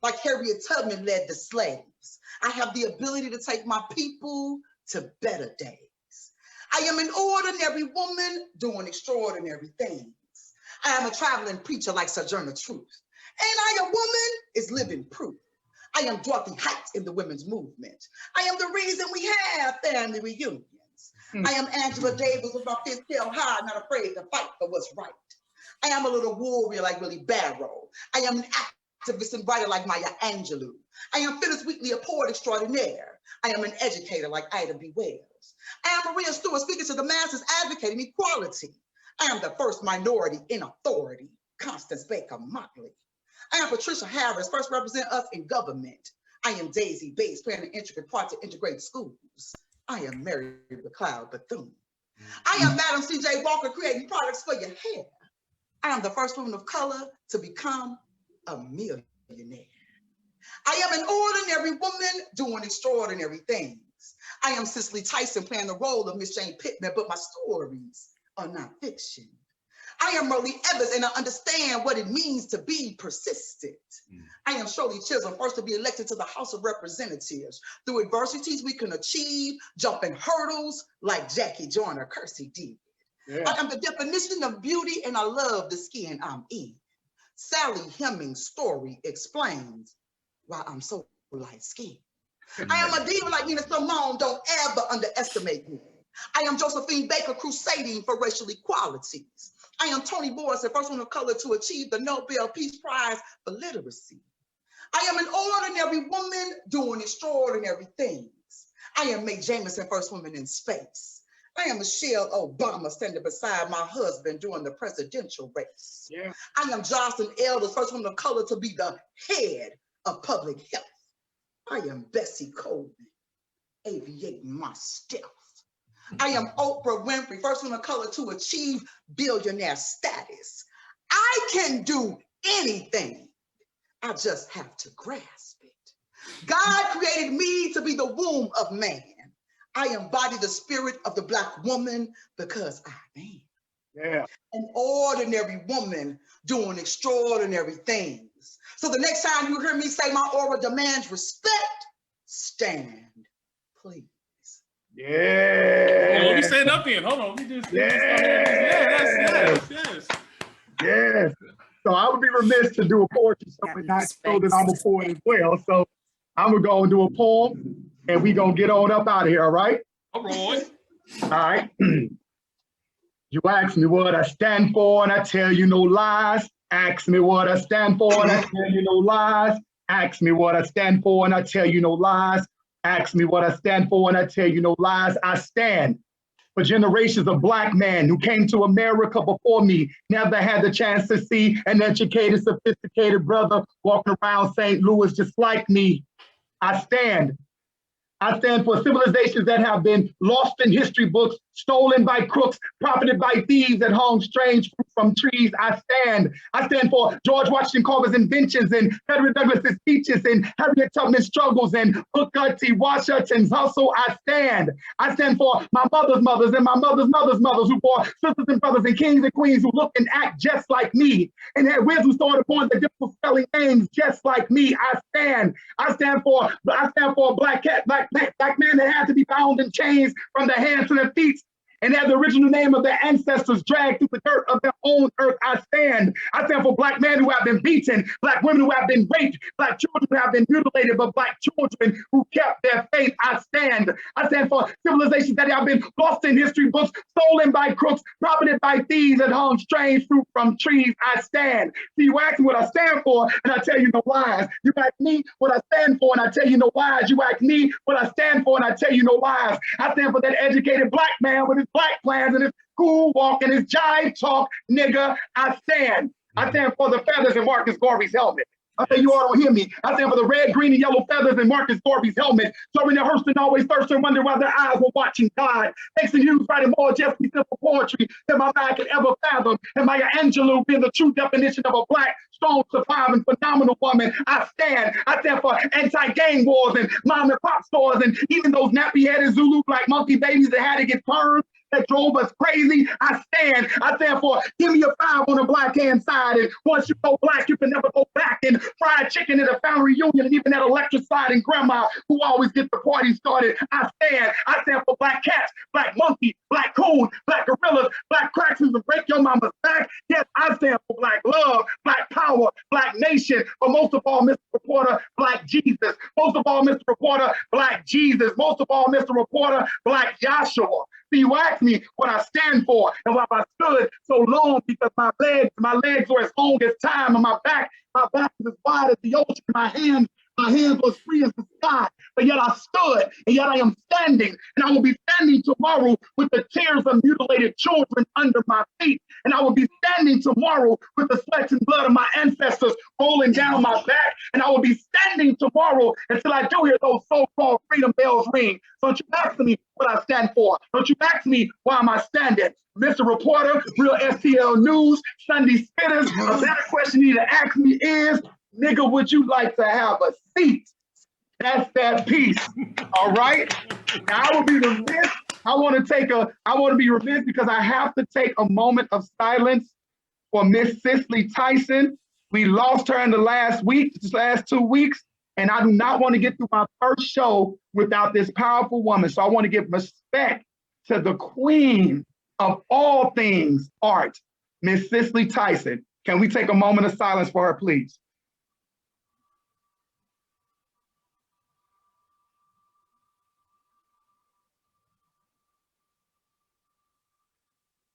Like Harriet Tubman led the slaves, I have the ability to take my people to better days. I am an ordinary woman doing extraordinary things. I am a traveling preacher like Sojourner Truth. And I, a woman, is living proof. I am Dorothy Heights in the women's movement. I am the reason we have family reunions. I am Angela Davis with my fist held high, not afraid to fight for what's right. I am a little warrior like Willie Barrow. I am an activist and writer like Maya Angelou. I am Phyllis Wheatley, a poet extraordinaire. I am an educator like Ida B. Wells. I am Maria Stewart, speaking to the masses, advocating equality. I am the first minority in authority, Constance Baker Motley. I am Patricia Harris, first represent us in government. I am Daisy Bates, playing an intricate part to integrate schools. I am Mary McLeod Bethune. I am Madam C.J. Walker, creating products for your hair. I am the first woman of color to become a millionaire. I am an ordinary woman doing extraordinary things. I am Cicely Tyson, playing the role of Miss Jane Pittman, but my stories are not fiction. I am Merle Evans, and I understand what it means to be persistent. I am Shirley Chisholm, first to be elected to the House of Representatives. Through adversities we can achieve, jumping hurdles like Jackie Joyner Kersey did. Yeah. I am the definition of beauty, and I love the skin I'm in. Sally Hemings' story explains why I'm so light-skinned. I am a diva like Nina Simone, don't ever underestimate me. I am Josephine Baker, crusading for racial equalities. I am Toni Morrison, first woman of color to achieve the Nobel Peace Prize for literacy. I am an ordinary woman doing extraordinary things. I am Mae Jemison, first woman in space. I am Michelle Obama, standing beside my husband during the presidential race. Yeah. I am Jocelyn Elders, first woman of color to be the head of public health. I am Bessie Coleman, aviating my stealth. I am Oprah Winfrey, first woman of color to achieve billionaire status. I can do anything. I just have to grasp it. God created me to be the womb of man. I embody the spirit of the Black woman because I am. Yeah. An ordinary woman doing extraordinary things. So the next time you hear me say my aura demands respect, stand, please. Yeah. Oh, let me stand up then. Hold on. Let me just, Yes. So I would be remiss to do a poetry show and not show that I'm a poet as well. So I'm gonna go and do a poem, and we gonna get on up out of here. All right. All right. All right. You ask me what I stand for, and I tell you no lies. Ask me what I stand for, and I tell you no lies. Ask me what I stand for, and I tell you no lies. Ask me what I stand for, and I tell you no lies. I stand for generations of Black men who came to America before me, never had the chance to see an educated, sophisticated brother walking around St. Louis just like me. I stand for civilizations that have been lost in history books, stolen by crooks, profited by thieves that hung strange fruit from trees. I stand for George Washington Carver's inventions and Frederick Douglass's speeches and Harriet Tubman's struggles and Booker T. Washington's hustle. I stand for my mother's mothers and my mother's mother's mothers who bore sisters and brothers and kings and queens who look and act just like me and had wisdom stored upon the difficult spelling names just like me. I stand for a black man that had to be bound in chains from the hands to the feet And as the original name of their ancestors dragged through the dirt of their own earth, I stand. I stand for Black men who have been beaten, Black women who have been raped, Black children who have been mutilated, but Black children who kept their faith. I stand. I stand for civilizations that have been lost in history books, stolen by crooks, profited by thieves, and hung strange fruit from trees. I stand. See, you ask me what I stand for, and I tell you no lies. You ask me what I stand for, and I tell you no lies. You ask me what I stand for, and I tell you no lies. I stand for that educated Black man with his Black plans and his cool walk and his jive talk, nigga. I stand. I stand for the feathers in Marcus Garvey's helmet. I say you all don't hear me. I stand for the red, green, and yellow feathers in Marcus Garvey's helmet. So when the Hurston always thirst and wonder why their eyes were watching God. Thanks to you writing more just simple poetry than my mind could ever fathom. And Maya Angelou being the true definition of a Black, strong, surviving, phenomenal woman. I stand for anti-gang wars and mom and pop stores and even those nappy-headed Zulu Black monkey babies that had to get turned, that drove us crazy. I stand for give me a 5 on the Black hand side. And once you go Black, you can never go back. And fried chicken at a family reunion and even that electrified and grandma who always gets the party started. I stand for Black cats, Black monkey, Black coon, Black gorillas, Black cracks who can break your mama's back. Yes, I stand for Black love, Black power, Black nation. But most of all, Mr. Reporter, Black Jesus. Most of all, Mr. Reporter, Black Jesus. Most of all, Mr. Reporter, Black Joshua. So you asked me what I stand for and why I stood so long because my legs were as long as time and my back was as wide as the ocean. My hands were as free as the sky. But yet I stood and yet I am standing and I will be standing tomorrow with the tears of mutilated children under my feet. And I will be standing tomorrow with the sweat and blood of my ancestors rolling down my back. And I will be standing tomorrow until I do hear those so-called freedom bells ring. So don't you ask me what I stand for. Don't you ask me why am I standing. Mr. Reporter, Real STL News, Sunday Spittas. A better question you need to ask me is, nigga, would you like to have a seat? That's that piece. All right. Now I will be remiss. I want to be remiss because I have to take a moment of silence for Miss Cicely Tyson. We lost her in the last 2 weeks, and I do not want to get through my first show without this powerful woman. So I want to give respect to the queen of all things art, Miss Cicely Tyson. Can we take a moment of silence for her, please?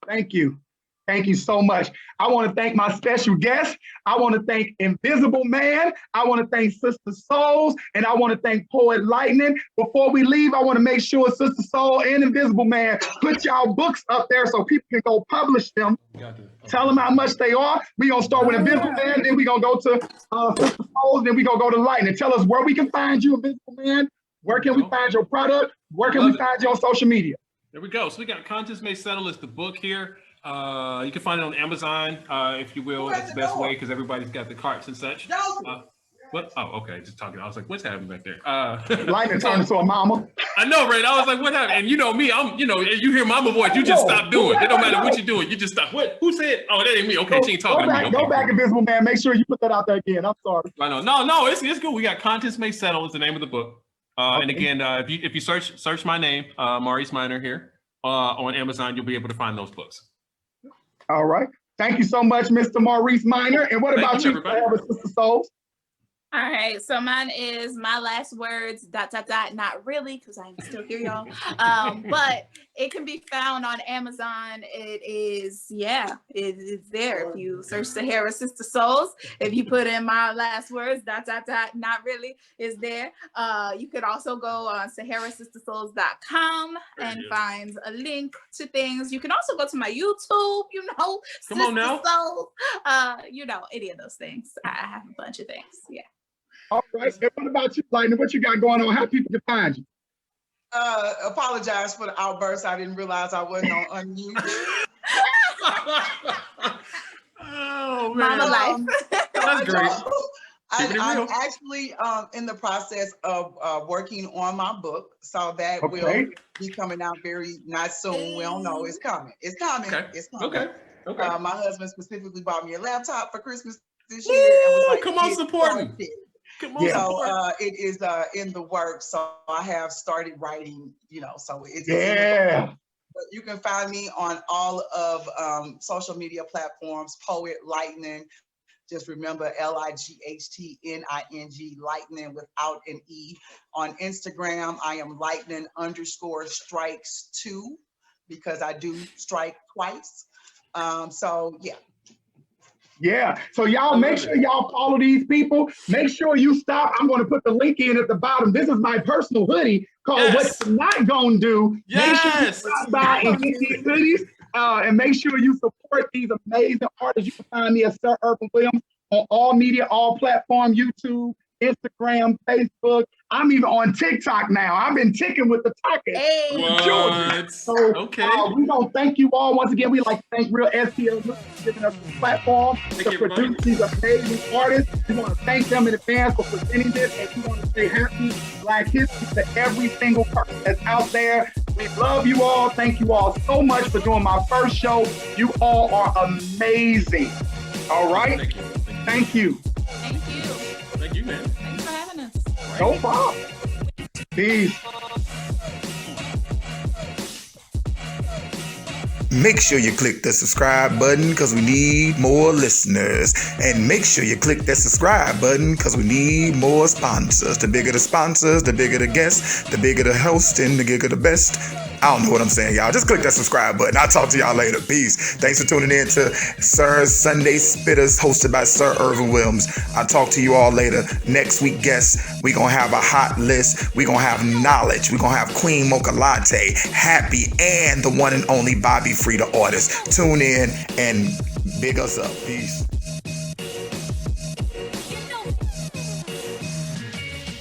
Thank you. Thank you so much. I want to thank my special guest. I want to thank Invisible Man. I want to thank SistaSols, and I want to thank Poet Lightning. Before we leave, I want to make sure SistaSols and Invisible Man put y'all books up there so people can go publish them. Tell them how much they are. We're going to start with Invisible Man, then we're going to go to SistaSols, then we're going to go to Lightning. Tell us where we can find you, Invisible Man. Where can we find your product? Where can we find you on social media? There we go. So we got Conscience May Settle is the book here. You can find it on Amazon, if you will. That's the best way because everybody's got the carts and such. What? Oh, okay. Just talking. I was like, what's happening back there? Lightning turned into a mama. I know, right? I was like, what happened? And you know me, you hear mama voice, you just stop doing. It don't matter what you're doing. You just stop. What? Who said? Oh, that ain't me. Okay, she ain't talking to me. Okay. Go back, Invisible Man. Make sure you put that out there again. I'm sorry. I know. No, it's good. We got Conscience May Settle is the name of the book. Okay. And again, if you search my name, Maurice Minor here, on Amazon, you'll be able to find those books. All right. Thank you so much, Mr. Maurice Minor. And what about you, SistaSols? All right, so mine is my last words, ... not really, because I'm still here, y'all. But it can be found on Amazon. It is, it's there. If you search Sahara SistaSols, if you put in my last words, ... not really, is there. You could also go on SaharaSistaSols.com and find a link to things. You can also go to my YouTube, Come on now. SistaSols, any of those things. I have a bunch of things, yeah. All right. And what about you, Lightning? What you got going on? How people can find you? Apologize for the outburst. I didn't realize I wasn't on unmute. Oh, man. Mama life. That's great. I'm actually in the process of working on my book, so that will be coming out not soon. We don't know. It's coming. It's coming. Okay. It's coming. Okay. My husband specifically bought me a laptop for Christmas this year. And was like, come on, support me. Come on, so it is in the works. So I have started writing, so it's yeah. But you can find me on all of social media platforms, Poet Lightning. Just remember LIGHTNING, Lightning without an E. On Instagram, I am lightning_strikes2 because I do strike twice. So yeah. Yeah. So y'all make sure y'all follow these people. Make sure you stop. I'm going to put the link in at the bottom. This is my personal hoodie called What You're Not Gonna Do. Make sure you stop by and get these hoodies. And make sure you support these amazing artists. You can find me at Sirervinwilliams on all media, all platforms, YouTube, Instagram, Facebook. I'm even on TikTok now. I've been ticking with the talkers. What? So Okay. we gonna thank you all once again. We like to thank Real STL for giving us the platform to produce these amazing artists. We want to thank them in advance for presenting this, and we want to say happy Black History to every single person that's out there. We love you all. Thank you all so much for doing my first show. You all are amazing. All right. Thank you. Thank you. Thank you, man. Thanks for having us. No problem. Peace. Make sure you click the subscribe button because we need more listeners. And make sure you click that subscribe button because we need more sponsors. The bigger the sponsors, the bigger the guests, the bigger the host, and the bigger the best. I don't know what I'm saying, y'all. Just click that subscribe button. I'll talk to y'all later. Peace. Thanks for tuning in to Sir's Sunday Spittas, hosted by Sirervinwilliams. I'll talk to you all later. Next week, guests, we're going to have a hot list. We're going to have knowledge. We're going to have Queen Mocha Latte, Happy, and the one and only Bobby Free, the artist. Tune in and big us up. Peace.